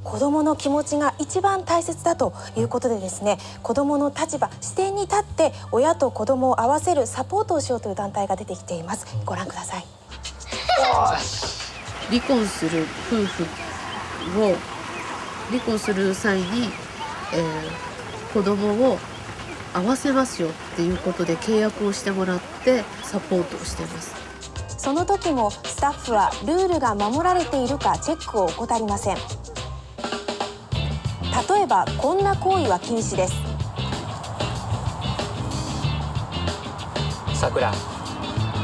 子どもの気持ちが一番大切だということでですね、子どもの立場、視点に立って親と子どもを合わせるサポートをしようという団体が出てきています。ご覧ください。離婚する夫婦を離婚する際に、子どもを合わせますよっていうことで契約をしてもらってサポートをしています。その時もスタッフはルールが守られているかチェックを怠りません。例えばこんな行為は禁止です。さくら、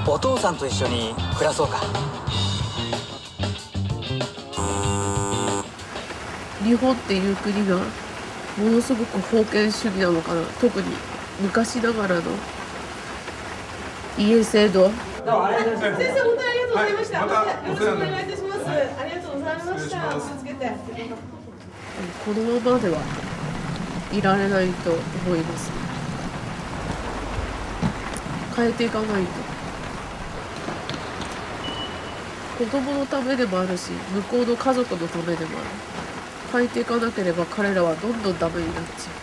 お父さんと一緒に暮らそうか。日本っていう国がものすごく封建主義なのかな。特に昔ながらの家制度。先生、本当にありがとうございました。よろしくお願いいたします。ありがとうございました。気をつけて。このままではいられないと思います。変えていかないと。子供のためでもあるし、向こうの家族のためでもある。変えていかなければ彼らはどんどんダメになっちゃう。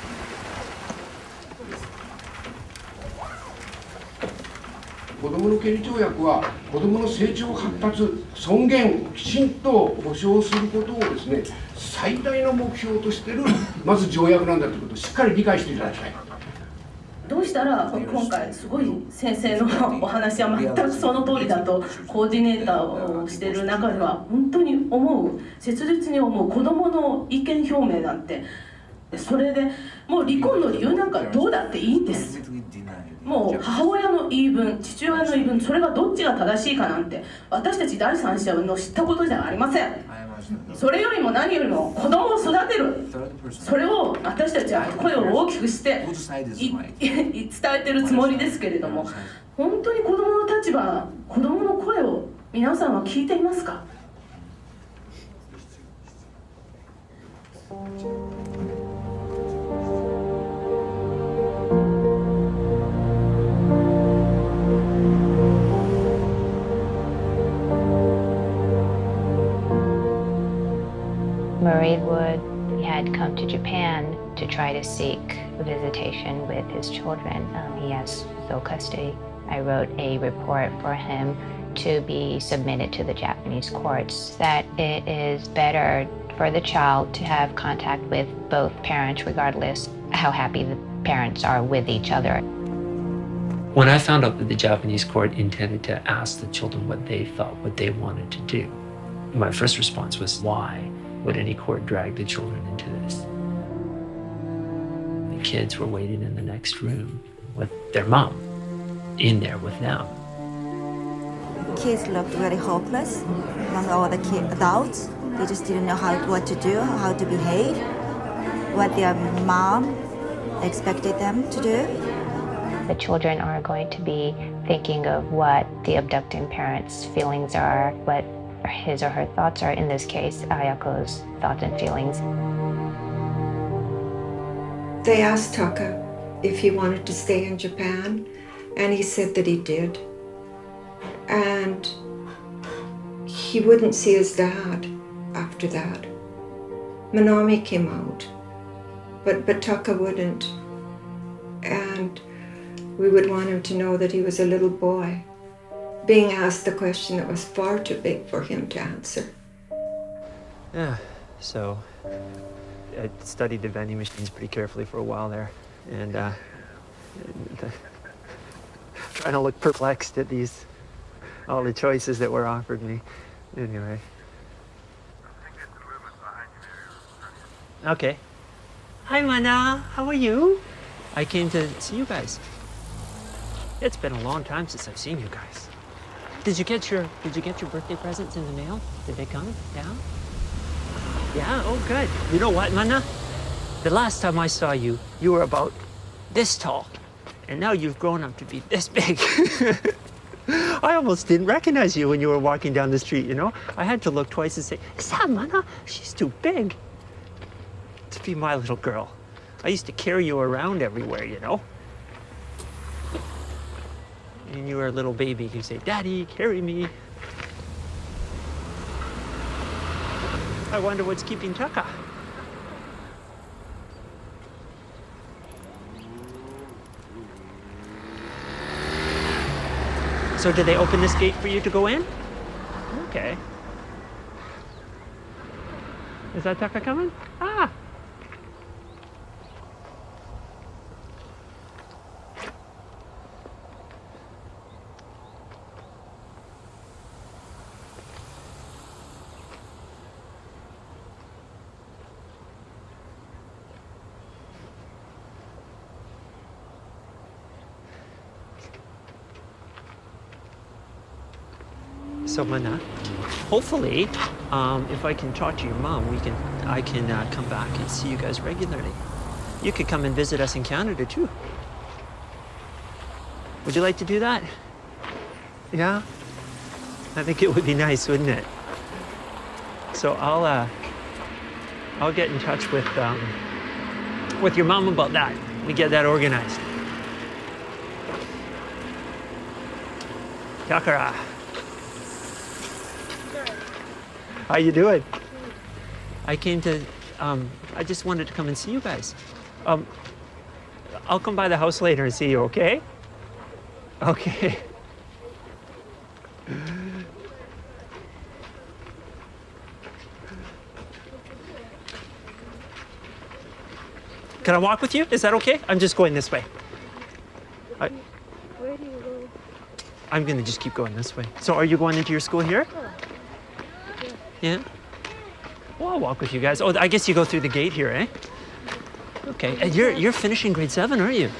子どもの権利条約は子どもの成長発達尊厳をきちんと保障することをですね、最大の目標としているまず条約なんだということをしっかり理解していただきたい。どうしたら今回すごい先生のお話は全くその通りだとコーディネーターをしている中では本当に切実に思う。子どもの意見表明なんて、それでもう離婚の理由なんかどうだっていいんです。もう母親の言い分、父親の言い分、それがどっちが正しいかなんて私たち第三者の知ったことじゃありません。それよりも何よりも子供を育てる、それを私たちは声を大きくして伝えてるつもりですけれども、本当に子供の立場、子供の声を皆さんは聞いていますか？Murray Wood had come to Japan to try to seek a visitation with his children. He has sole custody. I wrote a report for him to be submitted to the Japanese courts that it is better for the child to have contact with both parents regardless how happy the parents are with each other. When I found out that the Japanese court intended to ask the children what they thought, what they wanted to do, my first response was, why would any court drag the children into this? The kids were waiting in the next room with their mom, in there with them. Kids looked very hopeless among all the adults. They just didn't know what to do, how to behave, what their mom expected them to do. The children are going to be thinking of what the abducting parents' feelings are, what his or her thoughts are, in this case, Ayako's thoughts and feelings. They asked Taka if he wanted to stay in Japan, and he said that he did. And he wouldn't see his dad after that. Manami came out, but Taka wouldn't. And we would want him to know that he was a little boy, being asked a question that was far too big for him to answer. Yeah, so I studied the vending machines pretty carefully for a while there, and trying to look perplexed at all the choices that were offered me. Anyway. Okay. Hi, Mana. How are you? I came to see you guys. It's been a long time since I've seen you guys. Did you get your birthday presents in the mail? Did they come? Yeah? Yeah? Oh, good. You know what, Mana? The last time I saw you, you were about this tall. And now you've grown up to be this big. I almost didn't recognize you when you were walking down the street, you know? I had to look twice and say, is that Mana? She's too big to be my little girl. I used to carry you around everywhere, you know? And you were a little baby. You say, Daddy, carry me. I wonder what's keeping Taka. So did they open this gate for you to go in? Okay. Is that Taka coming? Ah! So Mana, hopefully, if I can talk to your mom, I can come back and see you guys regularly. You could come and visit us in Canada too. Would you like to do that? Yeah? I think it would be nice, wouldn't it? So I'll get in touch with your mom about that. We get that organized. Takara. How you doing? I came to, I just wanted to come and see you guys. I'll come by the house later and see you, okay? Okay. Can I walk with you? Is that okay? I'm just going this way. Where do you go? I'm gonna just keep going this way. So are you going into your school here? Yeah? Well, I'll walk with you guys. Oh, I guess you go through the gate here, eh? Okay, and you're finishing grade 7, aren't you?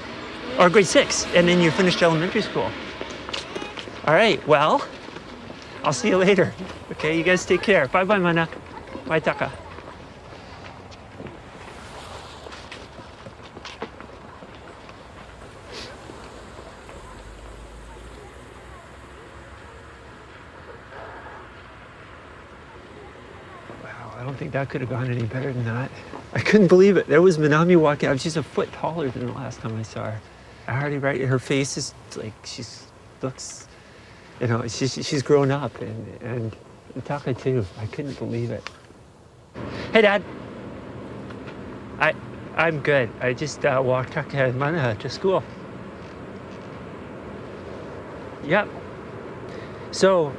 Or grade 6, and then you finished elementary school. All right, well, I'll see you later. Okay, you guys take care. Bye-bye, Mana. Bye, Taka. I don't think that could have gone any better than that. I couldn't believe it. There was Manami walking out. She's a foot taller than the last time I saw her. Already, right? Her face is like, looks, you know, she's grown up, and Taka too. I couldn't believe it. Hey, Dad. I'm good. I just walked Taka and Mana to school. Yep. So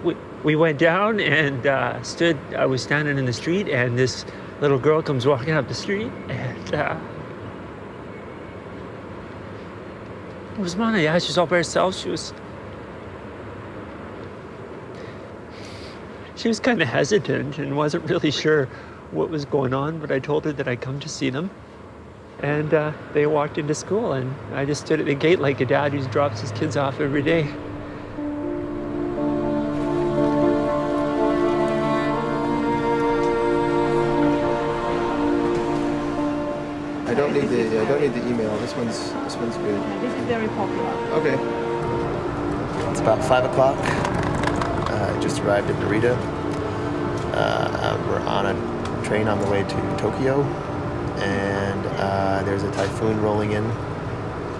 we went down and I was standing in the street, and this little girl comes walking up the street, and it was Mana. Yeah, she was all by herself. She was kind of hesitant and wasn't really sure what was going on, but I told her that I'd come to see them. And they walked into school, and I just stood at the gate like a dad who drops his kids off every day. I don't need the email. This one's good. This is very popular. Okay. It's about 5 o'clock. I just arrived at Narita. We're on a train on the way to Tokyo, and there's a typhoon rolling in,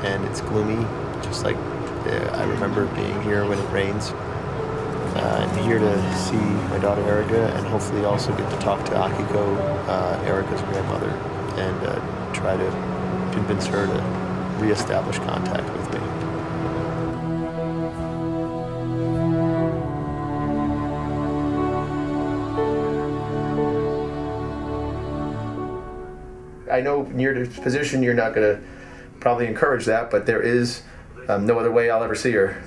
and it's gloomy, just like I remember being here when it rains. I'm here to see my daughter Erica and hopefully also get to talk to Akiko, Erica's grandmother, and try to convince her to reestablish contact with me. I know in your position you're not going to probably encourage that, but there is no other way I'll ever see her.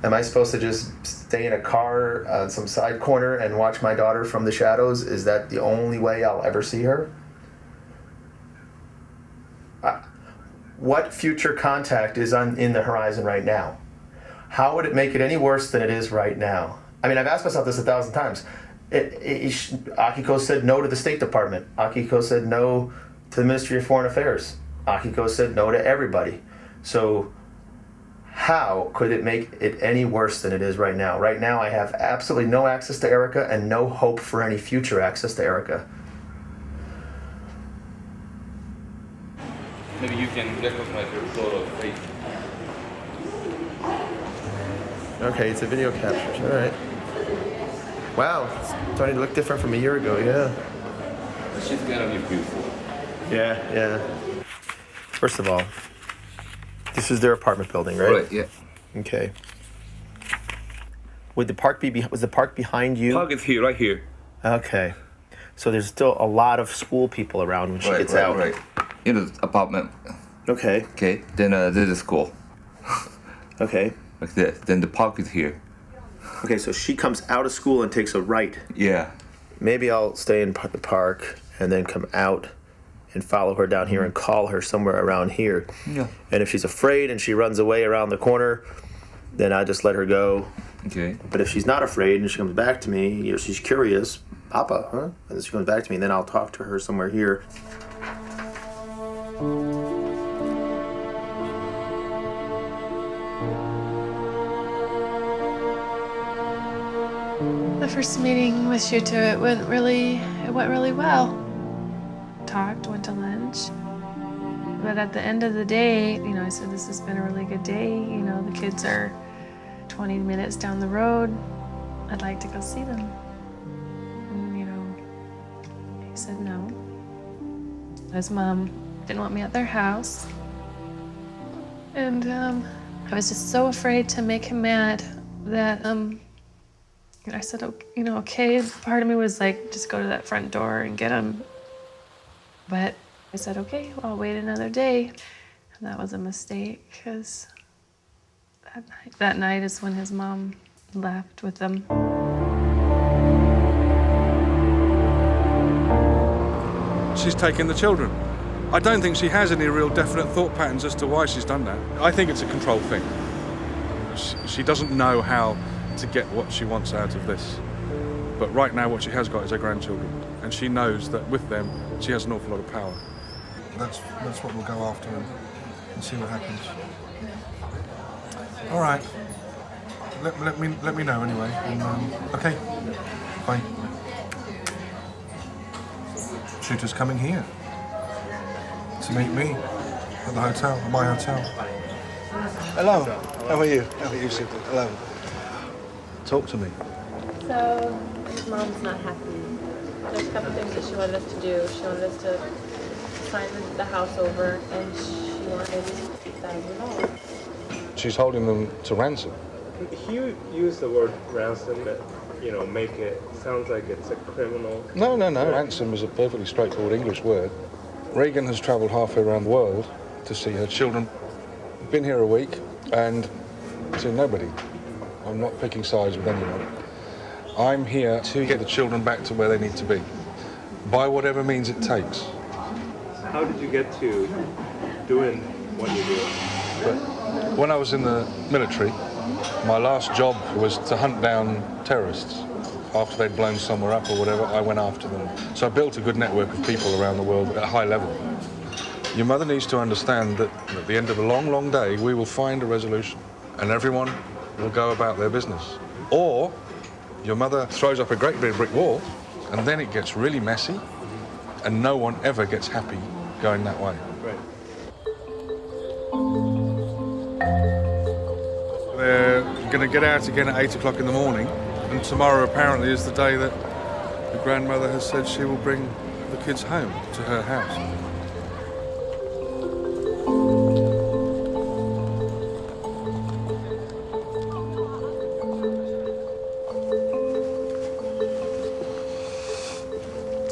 Am I supposed to just stay in a car on some side corner and watch my daughter from the shadows? Is that the only way I'll ever see her? What future contact is in the horizon right now? How would it make it any worse than it is right now? I mean, I've asked myself this 1,000 times. Akiko said no to the State Department. Akiko said no to the Ministry of Foreign Affairs. Akiko said no to everybody. So how could it make it any worse than it is right now? Right now I have absolutely no access to Erica and no hope for any future access to Erica. Maybe you can recognize your photo face. Okay, it's a video capture. All right. Wow, it's starting to look different from a year ago, yeah. She's gonna be beautiful. Yeah. First of all, this is their apartment building, right? Right, yeah. Okay. Would the park was the park behind you? Park is here, right here. Okay. So there's still a lot of school people around when she gets out. Right. In the apartment. Okay. Okay, then there's a school. Okay. Like this. Then the park is here. Okay, so she comes out of school and takes a right. Yeah. Maybe I'll stay in the park and then come out and follow her down here and call her somewhere around here. Yeah. And if she's afraid and she runs away around the corner, then I just let her go. Okay. But if she's not afraid and she comes back to me, she's curious, Papa, huh? And then she comes back to me, and then I'll talk to her somewhere here. The first meeting with Shuto, it went really well. Talked, went to lunch. But at the end of the day, I said, this has been a really good day. The kids are 20 minutes down the road. I'd like to go see them. And, he said no. His mom didn't want me at their house. And I was just so afraid to make him mad that I said, okay. Part of me was like, just go to that front door and get him. But I said, okay, I'll wait another day. And that was a mistake, because that night is when his mom left with them. She's taken the children. I don't think she has any real definite thought patterns as to why she's done that. I think it's a control thing. She doesn't know how to get what she wants out of this. But right now what she has got is her grandchildren. And she knows that with them, she has an awful lot of power. That's what we'll go after and see what happens. All right. Let me know anyway. And, okay. Bye. Shooter's coming here to meet me at the hotel, at my hotel. Hello. How are you? How are you, Shooter? Hello. Talk to me. So, his mom's not happy. There's a couple things that she wanted us to do. She wanted us to sign the house over, and she wanted $50,000. She's holding them to ransom. He used the word ransom, but make it sounds like it's a criminal. No. Ransom is a perfectly straightforward English word. Reagan has travelled halfway around the world to see her children. Been here a week and seen nobody. I'm not picking sides with anyone. I'm here to get the children back to where they need to be, by whatever means it takes. How did you get to doing what you do? But when I was in the military, my last job was to hunt down terrorists. After they'd blown somewhere up or whatever, I went after them. So I built a good network of people around the world at a high level. Your mother needs to understand that at the end of a long, long day, we will find a resolution and everyone will go about their business. Or your mother throws up a great big brick wall and then it gets really messy and no one ever gets happy going that way. Right. going to get out again at 8 o'clock in the morning, and tomorrow apparently is the day that the grandmother has said she will bring the kids home to her house.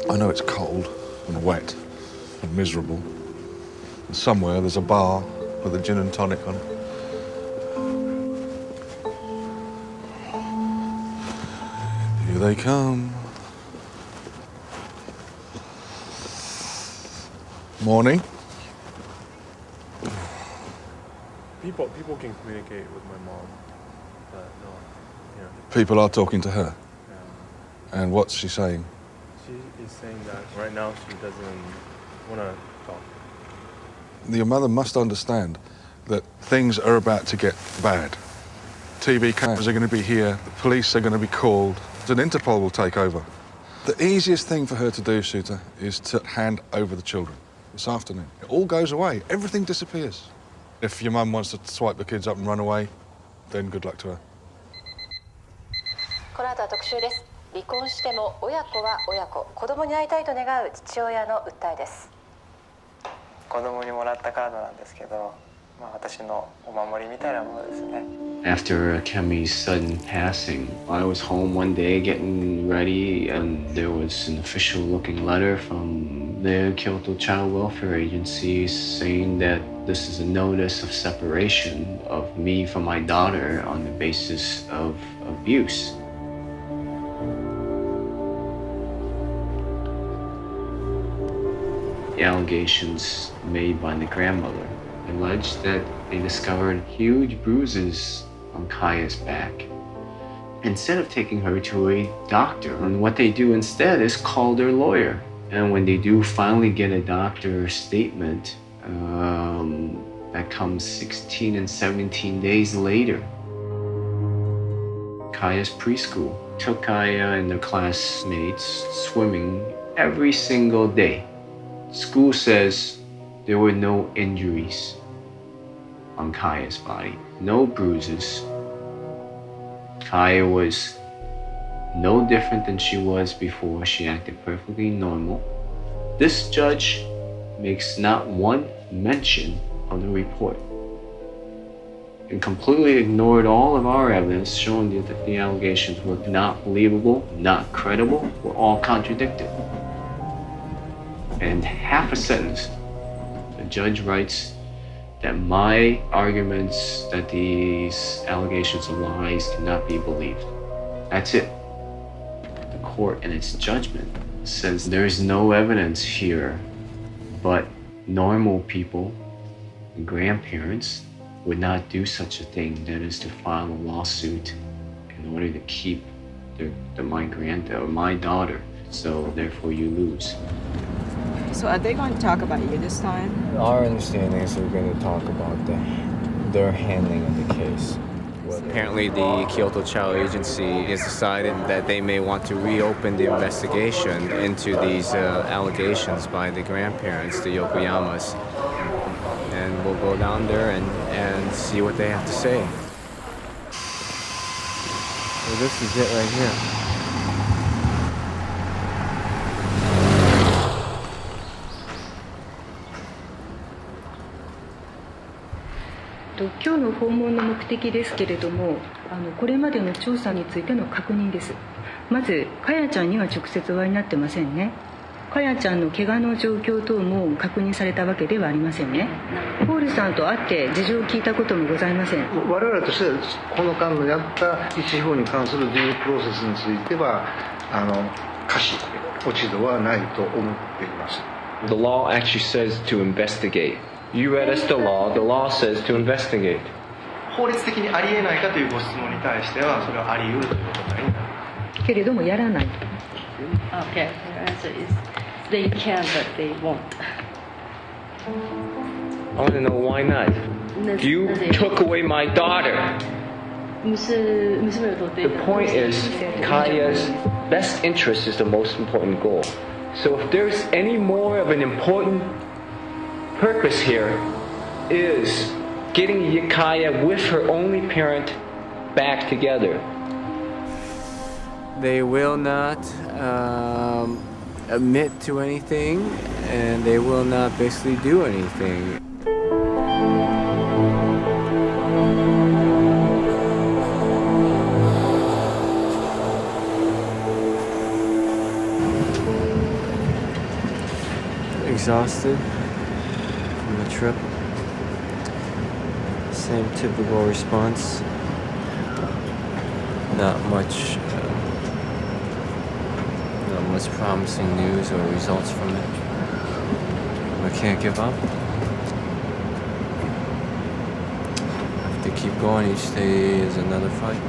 I know it's cold and wet and miserable. And somewhere there's a bar with a gin and tonic on it. Here they come. Morning. People can communicate with my mom, but no, you know. People are talking to her. Yeah. And what's she saying? She is saying that right now she doesn't want to talk. Your mother must understand that things are about to get bad. TV cameras are going to be here, the police are going to be called, an Interpol will take over. The easiest thing for her to do, Suta, is to hand over the children this afternoon. It all goes away, everything disappears. If your mum wants to swipe the kids up and run away, then good luck to her. この後は特集です。離婚しても親子は親子、子供に会いたいと願う父親の訴えです。子供にもらったカードなんですけど、私のお守りみたいなものですね。After Kemi's sudden passing, I was home one day getting ready, and there was an official-looking letter from the Kyoto Child Welfare Agency saying that this is a notice of separation of me from my daughter on the basis of abuse. The allegations made by the grandmother alleged that they discovered huge bruises on Kaya's back. Instead of taking her to a doctor, and what they do instead is call their lawyer. And when they do finally get a doctor's statement, that comes 16 and 17 days later. Kaya's preschool took Kaya and their classmates swimming every single day. School says there were no injuries on Kaya's body, no bruises. Kaya was no different than she was before. She acted perfectly normal. This judge makes not one mention of the report and completely ignored all of our evidence showing that the allegations were not believable, not credible, were all contradicted. And half a sentence, the judge writes that my arguments that these allegations are lies cannot be believed. That's it. The court in its judgment says there is no evidence here, but normal people and grandparents would not do such a thing, that is to file a lawsuit in order to keep my daughter. So therefore you lose. So are they going to talk about you this time? Our understanding is they're going to talk about their handling of the case. Apparently the Kyoto Child Agency has decided that they may want to reopen the investigation into these allegations by the grandparents, the Yokoyamas. And we'll go down there and see what they have to say. So this is it right here. 今日の訪問の目的ですけれども、これまでの調査についての確認です。まず、かやちゃんには直接お会いになってませんね。かやちゃんの怪我の状況等も確認されたわけではありませんね。ポールさんと会って事情を聞いたこともございません。我々としてはこの間のやった一方に関するデュープロセスについては可視落ち度はないと思っています。The law actually says to investigate. You read us the law. The law says to investigate. 法律的にありえないかというご質問に対してはそれはあり得るという答えになります。けれどもやらない。Okay, your answer is they can, but they won't. I want to know why not. You took away my daughter. The point is, Kaya's best interest is the most important goal. So if there's any more of an important purpose here is getting Kaya with her only parent back together. They will not admit to anything, and they will not basically do anything. Exhausted from the trip. Same typical response. Not much promising news or results from it. I can't give up. I have to keep going. Each day is another fight.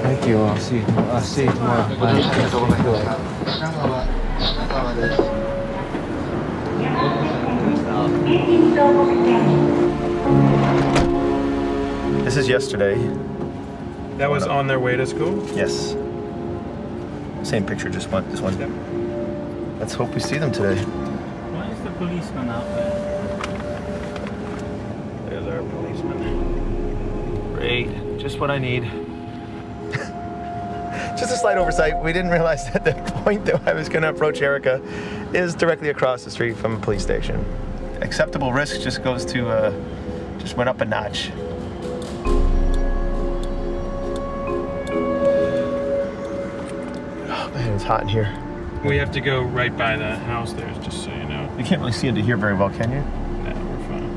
Thank you. I'll see you tomorrow. Bye. This is yesterday. That was on their way to school? Yes. Same picture, just one. This one. Let's hope we see them today. Why is the policeman out there? There's our policeman. Great. Just what I need. Just a slight oversight. We didn't realize that the point that I was going to approach Erica is directly across the street from a police station. Acceptable risk just goes to, just went up a notch. Oh man, it's hot in here. We have to go right by the house there, just so you know. You can't really see into here very well, can you? No, we're fine.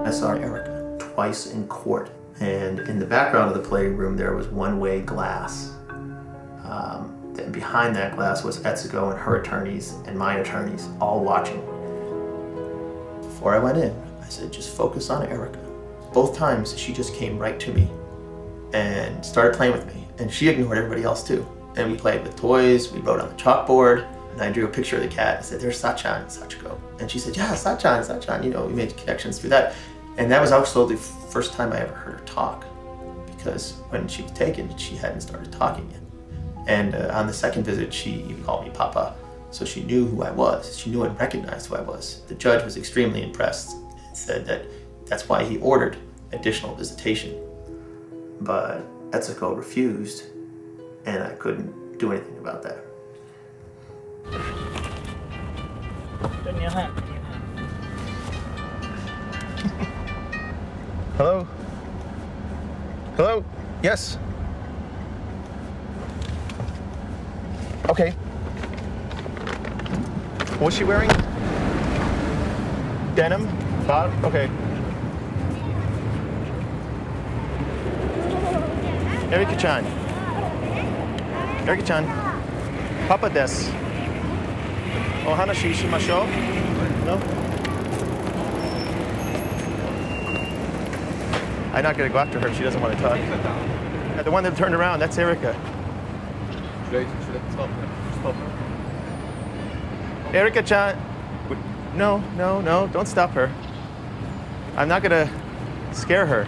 I saw Erica twice in court, and in the background of the playroom there was one-way glass. And behind that glass was Etsuko and her attorneys and my attorneys all watching. Before I went in, I said, just focus on Erica. Both times she just came right to me and started playing with me, and she ignored everybody else too. And we played with toys, we wrote on the chalkboard, and I drew a picture of the cat and said, there's Sachan and Sachiko. And she said, yeah, Sachan, you know, we made connections through that. And that was also the first time I ever heard her talk, because when she was taken, she hadn't started talking yet. And on the second visit, she even called me Papa, so she knew who I was. She knew and recognized who I was. The judge was extremely impressed and said that that's why he ordered additional visitation. But Etsuko refused, and I couldn't do anything about that. Hello? Hello? Yes? Okay. What's she wearing? Denim? Bottom? Okay. Erika-chan. Erika-chan. Papa desu. Ohanashi shimashou? No? I'm not gonna go after her if she doesn't want to talk. The one that turned around, that's Erica. Should I stop? Erika-chan. No, don't stop her. I'm not gonna scare her.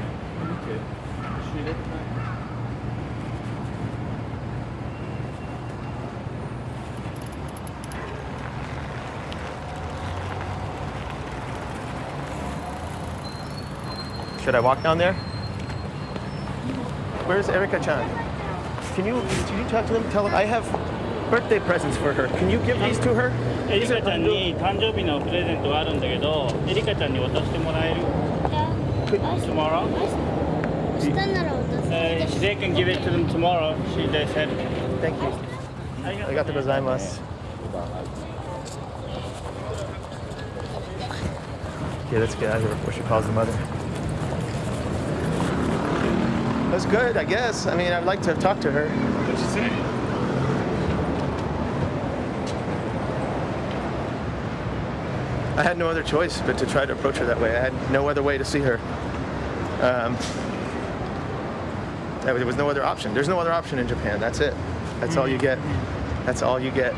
Should I walk down there? Where's Erika-chan? Can you talk to them? Tell them I have birthday presents for her. Can you give these to her? エリカちゃんに誕生日のプレゼントがあるんだけど、エリカちゃんに渡してもらえる tomorrow? They can give it to them tomorrow. They said. Thank you. Arigatou gozaimasu. Okay, let's get out of here before she calls the mother. That's good, I guess. I mean, I'd like to have talked to her. What'd she say? I had no other choice but to try to approach her that way. I had no other way to see her. There was no other option. There's no other option in Japan. That's it. That's all you get. That's all you get.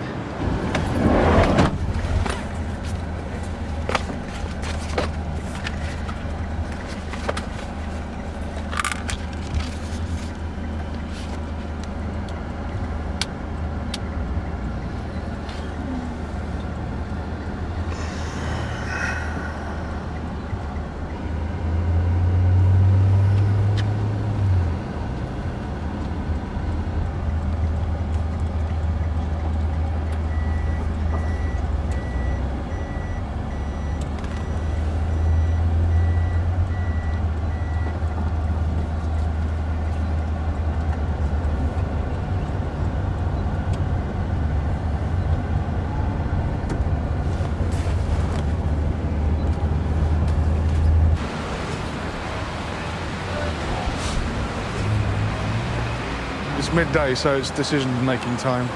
midday, so it's decision-making time.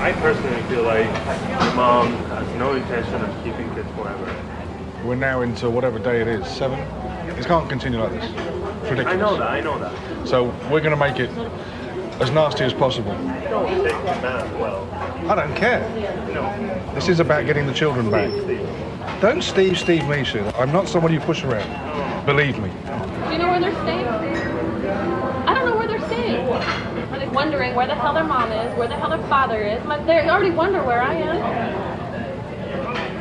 I personally feel like my mom has no intention of keeping kids forever. We're now into whatever day it is, 7. It can't continue like this. It's ridiculous. I know that. So we're going to make it as nasty as possible. Don't take the math well. I don't care. No. This is about getting the children back. Don't Steve me, Sheila. I'm not someone you push around. Believe me. Do you know where they're staying? I don't know where they're staying. Are they wondering where the hell their mom is, where the hell their father is? They already wonder where I am.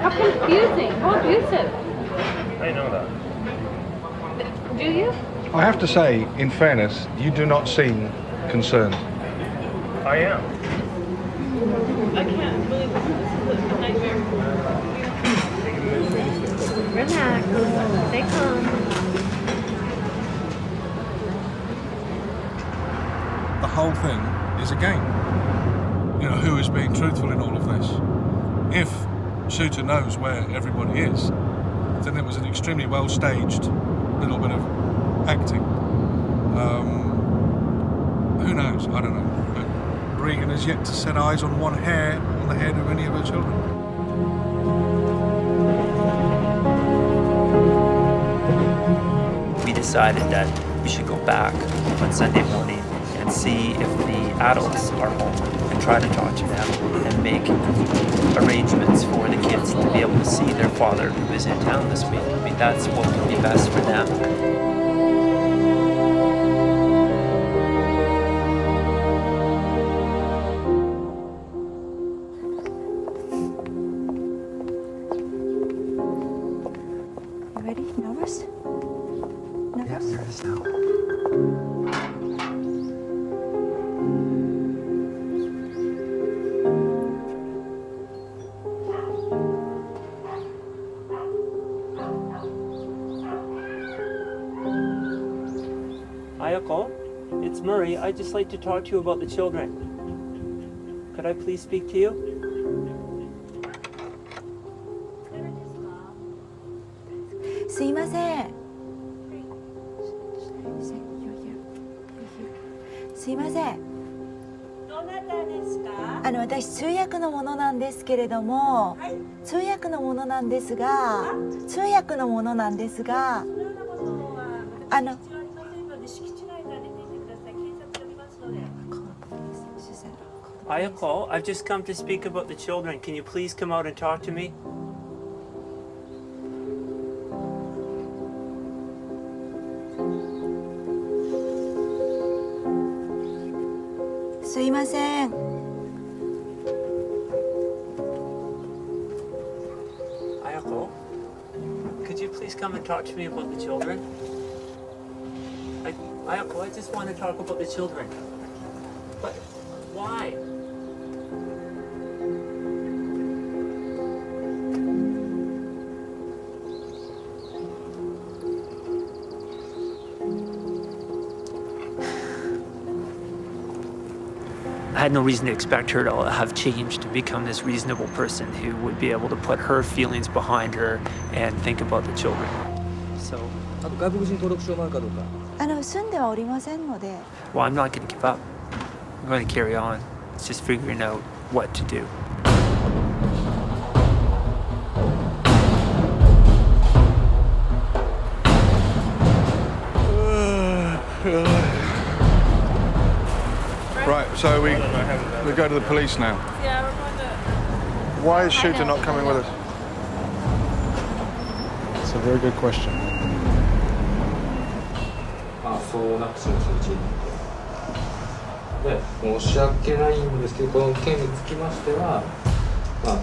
How confusing, how abusive. I know that. Do you? I have to say, in fairness, you do not seem concerned. I am. I can't believe this is a nightmare. Relax, stay calm. The whole thing is a game. You know, who is being truthful in all of this? If Shooter knows where everybody is, then it was an extremely well-staged little bit of acting. Who knows? I don't know. But Regan has yet to set eyes on one hair on the head of any of her children. We decided that we should go back on Sunday morning and see if the adults are home and try to talk to them and make arrangements for the kids to be able to see their father who is in town this week. I mean, that's what would be best for them. Ready? Nervous? Yes, there is now. Ayako, it's Murray. I'd just like to talk to you about the children. Could I please speak to you?すいません。どなたですか？私通訳のものなんですけれども、はい、通訳のものなんですが、Ayako, I've just come to speak about the children. Can you please come out and talk to me? Ayako, could you please come and talk to me about the children? Ayako, I just want to talk about the children. But why? I had no reason to expect her to have changed to become this reasonable person who would be able to put her feelings behind her and think about the children. So, well, I'm not going to give up. I'm going to carry on. It's just figuring out what to do. Right, so we go to the police now. Yeah, we're going to... Why is Shooter not coming with us? It's a very good question. そうなくするうちにで申し訳ないんですけど、この件につきましては、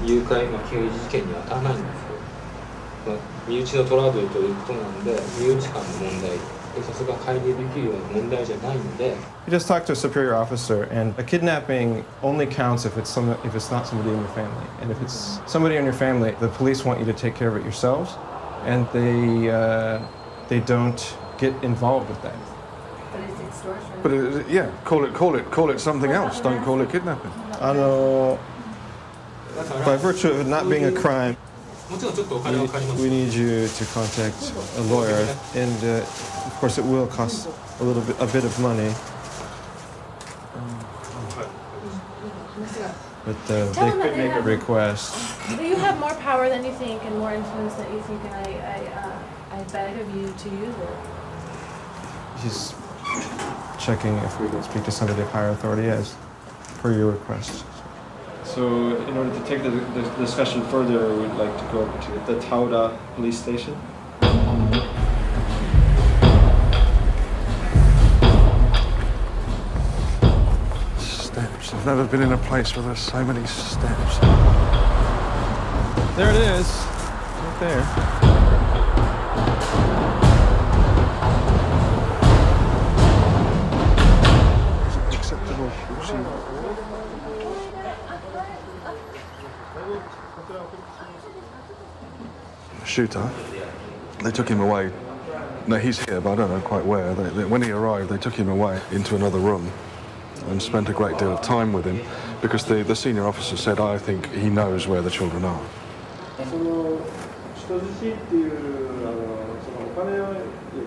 誘拐、刑事事件には当たらないんですよ。身内のトラブルということなんで、身内間の問題、警察が介入できるような問題じゃないので。You just talk to a superior officer, and a kidnapping only counts if it's not somebody in your family. And if it's somebody in your family, the police want you to take care of it yourselves, and they don't get involved with that. But yeah, call it something else. Don't call it kidnapping. By virtue of it not being a crime, We need you to contact a lawyer, and of course it will cost a bit of money. But they could make a request. You have more power than you think and more influence than you think, and I beg of you to use it. He's checking if we can speak to somebody of higher authority as per your request. So in order to take the discussion further, we'd like to go over to the Tauda police station. Steps. I've never been in a place where there's so many steps. There it is, right there. Is it acceptable? Shooter. They took him away. No, he's here, but I don't know quite where. When he arrived, they took him away into another room and spent a great deal of time with him because the senior officer said, I think he knows where the children are. 人質っていうそのお金をよ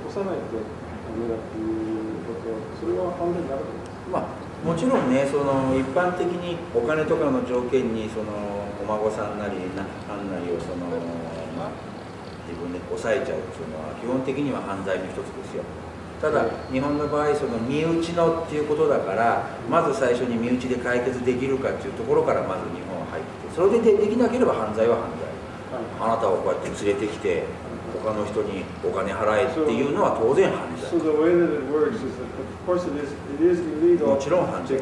こさないとダメだっていうこと、それは判断になると思います。もちろんね、その一般的にお金とかの条件にそのお孫さんなり何なりをその、自分で抑えちゃうっていうのは基本的には犯罪の一つですよ。ただ日本の場合その身内のっていうことだから、まず最初に身内で解決できるかっていうところからまず日本は入って、それでできなければ犯罪は犯罪。あなたをこうやって連れてきて他の人にお金払えっていうのは当然犯罪。もちろん犯罪。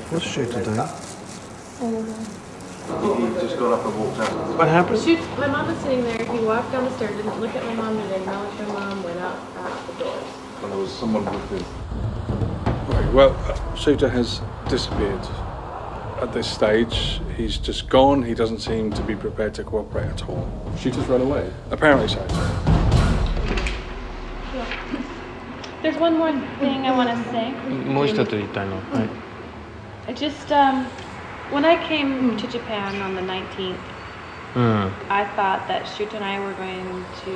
What's Shooter doing? He just got up and walked out. What happened? My mom was sitting there. He walked down the stairs, didn't look at my mom, didn't acknowledge my mom, went out the doors. And there was someone with him. Right, well, Shooter has disappeared. At this stage, he's just gone. He doesn't seem to be prepared to cooperate at all. Shooter's run away? Apparently so. There's one more thing I want to say. もう一つ言いたいの。はい。I just, when I came to Japan on the 19th, I thought that Shuta and I were going to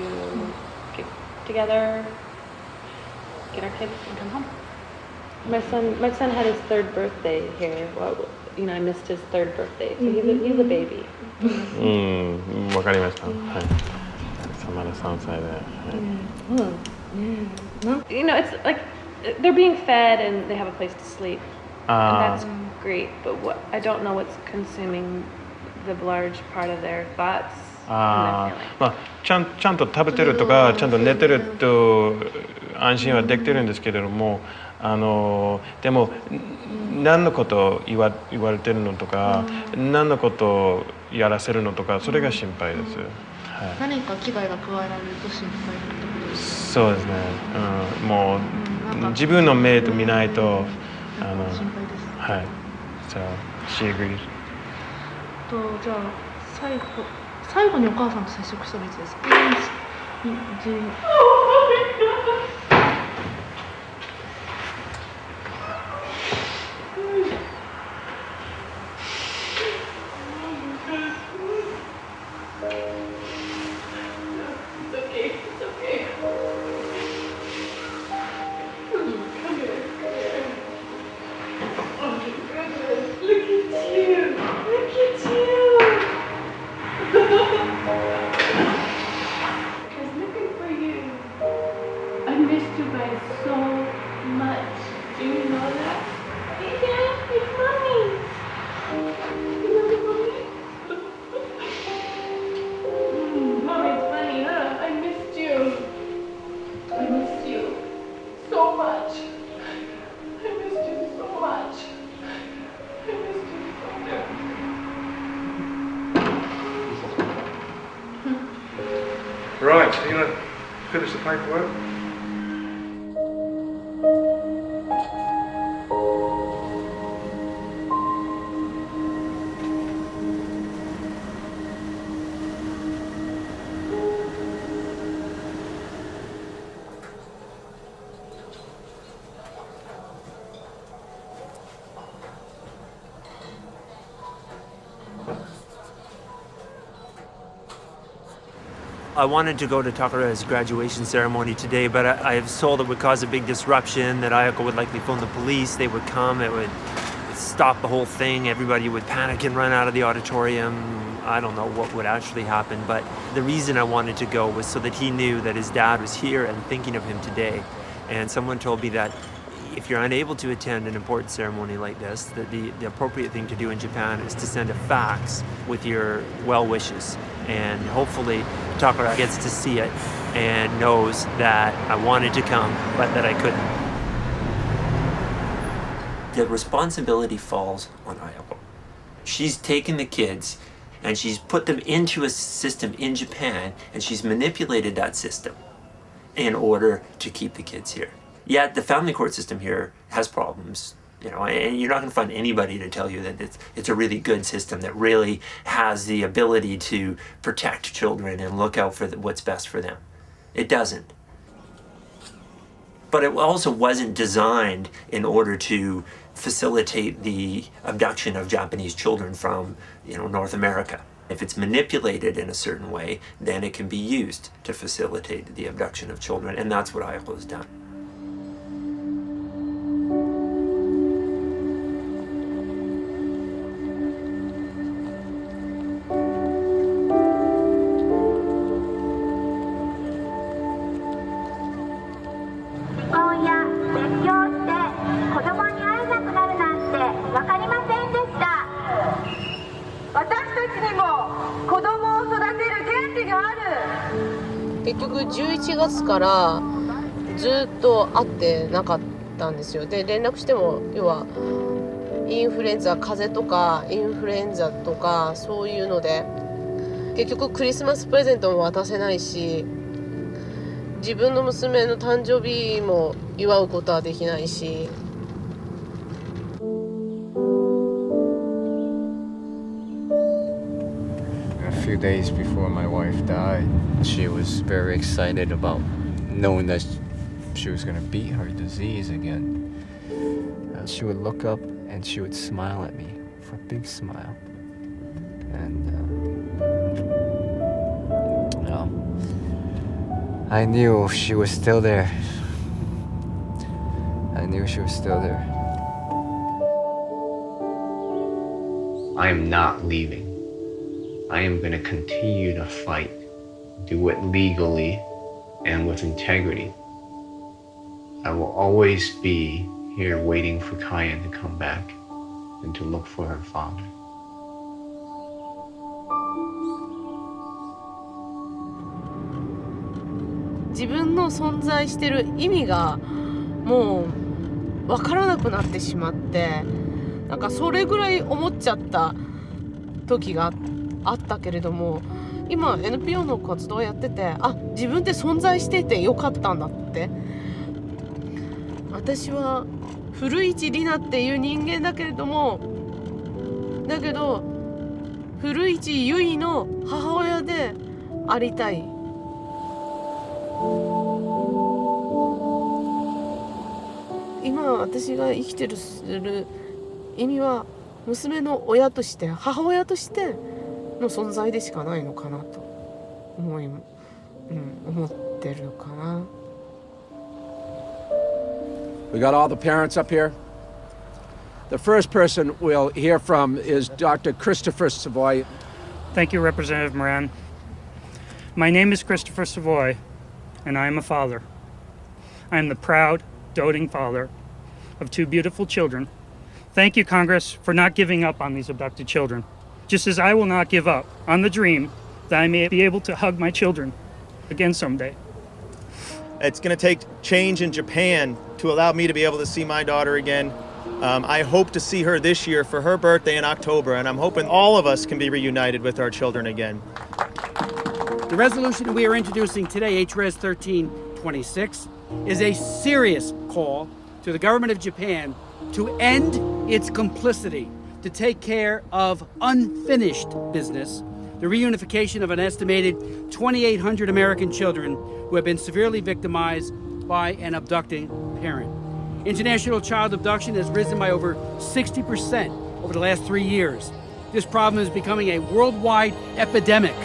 get together, get our kids, and come home. My son had his third birthday here. Well, you know, I missed his third birthday, so he's a baby. わかりました。はい。まだ3歳で。You know, it's like they're being fed and they have a place to sleep, and that's great. But what I don't know what's consuming the large part of their thoughts. まあちゃんと食べてるとかちゃんと寝てると安心はできてるんですけれども、でも何のことを言われてるのとか、何のことをやらせるのとか、それが心配です。はい、何か危害が加えられると心配ってことですか？そうですね。もう自分の目と見ないと心配です。はい。じゃあshe agrees。じゃあ最後にお母さんと接触したのいつですか？10Right, are you going to finish the paperwork? I wanted to go to Takara's graduation ceremony today, but I was told it would cause a big disruption, that Ayako would likely phone the police, they would come, it would stop the whole thing, everybody would panic and run out of the auditorium. I don't know what would actually happen, but the reason I wanted to go was so that he knew that his dad was here and thinking of him today. And someone told me that if you're unable to attend an important ceremony like this, that the appropriate thing to do in Japan is to send a fax with your well wishes. And hopefully Takara gets to see it and knows that I wanted to come, but that I couldn't. The responsibility falls on Ayako. She's taken the kids and she's put them into a system in Japan, and she's manipulated that system in order to keep the kids here. Yet the family court system here has problems, and you're not going to find anybody to tell you that it's a really good system that really has the ability to protect children and look out for what's best for them. It doesn't. But it also wasn't designed in order to facilitate the abduction of Japanese children from, North America. If it's manipulated in a certain way, then it can be used to facilitate the abduction of children, and that's what Ayako has done.結局11月からずっと会ってなかったんですよ。で連絡しても要はインフルエンザ、風邪とかインフルエンザとかそういうので結局クリスマスプレゼントも渡せないし、自分の娘の誕生日も祝うことはできないし。A few days before my wife died, she was very excited about knowing that she was going to beat her disease again. She would look up and she would smile at me for a big smile. And I knew she was still there. I knew she was still there. I am not leaving. I am going to continue to fight, do it legally and with integrity. I will always be here waiting for Kaya to come back and to look for her father. My 自分の存在してる意味がもう分からなくなってしまって、なんかそれぐらい思っちゃった時があったけれども、今 NPO の活動をやってて、自分で存在しててよかったんだって。私は古市里奈っていう人間だけれども、だけど古市結衣の母親でありたい。今私が生きてる意味は娘の親として母親としての存在でしかないのかなと思ってるかな。We got all the parents up here. The first person we'll hear from is Dr. Christopher Savoy. Thank you, Representative Moran. My name is Christopher Savoy, and I am a father. I am the proud, doting father of two beautiful children. Thank you, Congress, for not giving up on these abducted children, just as I will not give up on the dream that I may be able to hug my children again someday. It's going to take change in Japan to allow me to be able to see my daughter again. I hope to see her this year for her birthday in October, and I'm hoping all of us can be reunited with our children again. The resolution we are introducing today, HRES 1326, is a serious call to the government of Japan to end its complicity, to take care of unfinished business, the reunification of an estimated 2,800 American children who have been severely victimized by an abducting parent. International child abduction has risen by over 60% over the last 3 years. This problem is becoming a worldwide epidemic.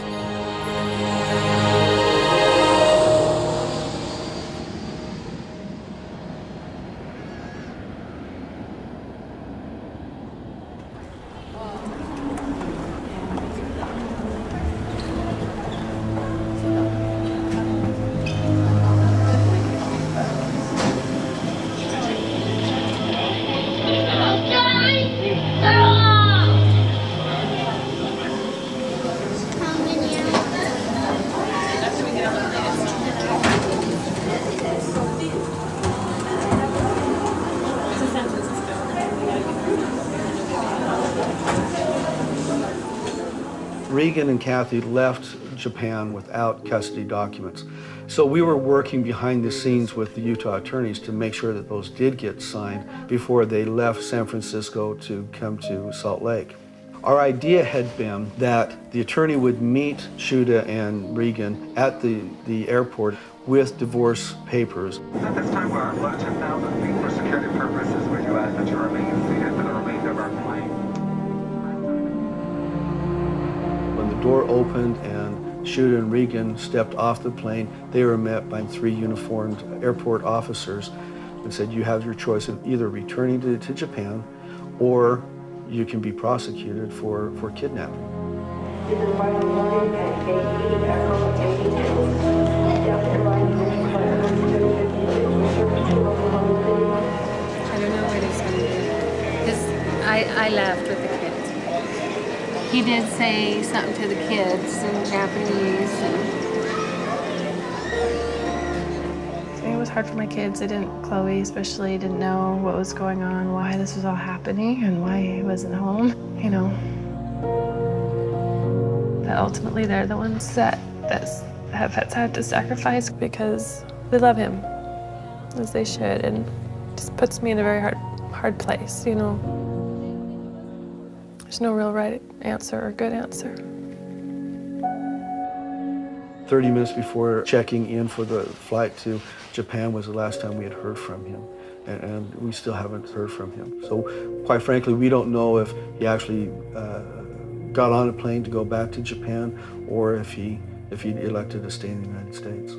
Regan and Kathy left Japan without custody documents. So we were working behind the scenes with the Utah attorneys to make sure that those did get signed before they left San Francisco to come to Salt Lake. Our idea had been that the attorney would meet Shuda and Regan at the airport with divorce papers. At this time, we're low 10,000 feet for security purposes. We do ask that you remain seated for the remainder of our plane. When the door opened and Shuda and Regan stepped off the plane, they were met by 3 uniformed airport officers and said, you have your choice of either returning to Japan or you can be prosecuted for kidnapping. I don't know what he's going to do. Because I laughed with the kids. He did say something to the kids in Japanese. It was hard for my kids. Chloe especially didn't know what was going on, why this was all happening, and why he wasn't home, you know. But ultimately, they're the ones that have had to sacrifice because they love him, as they should, and it just puts me in a very hard place, you know. There's no real right answer or good answer. 30 minutes before checking in for the flight to Japan was the last time we had heard from him, and we still haven't heard from him. So quite frankly, we don't know if he actually got on a plane to go back to Japan or if he elected to stay in the United States.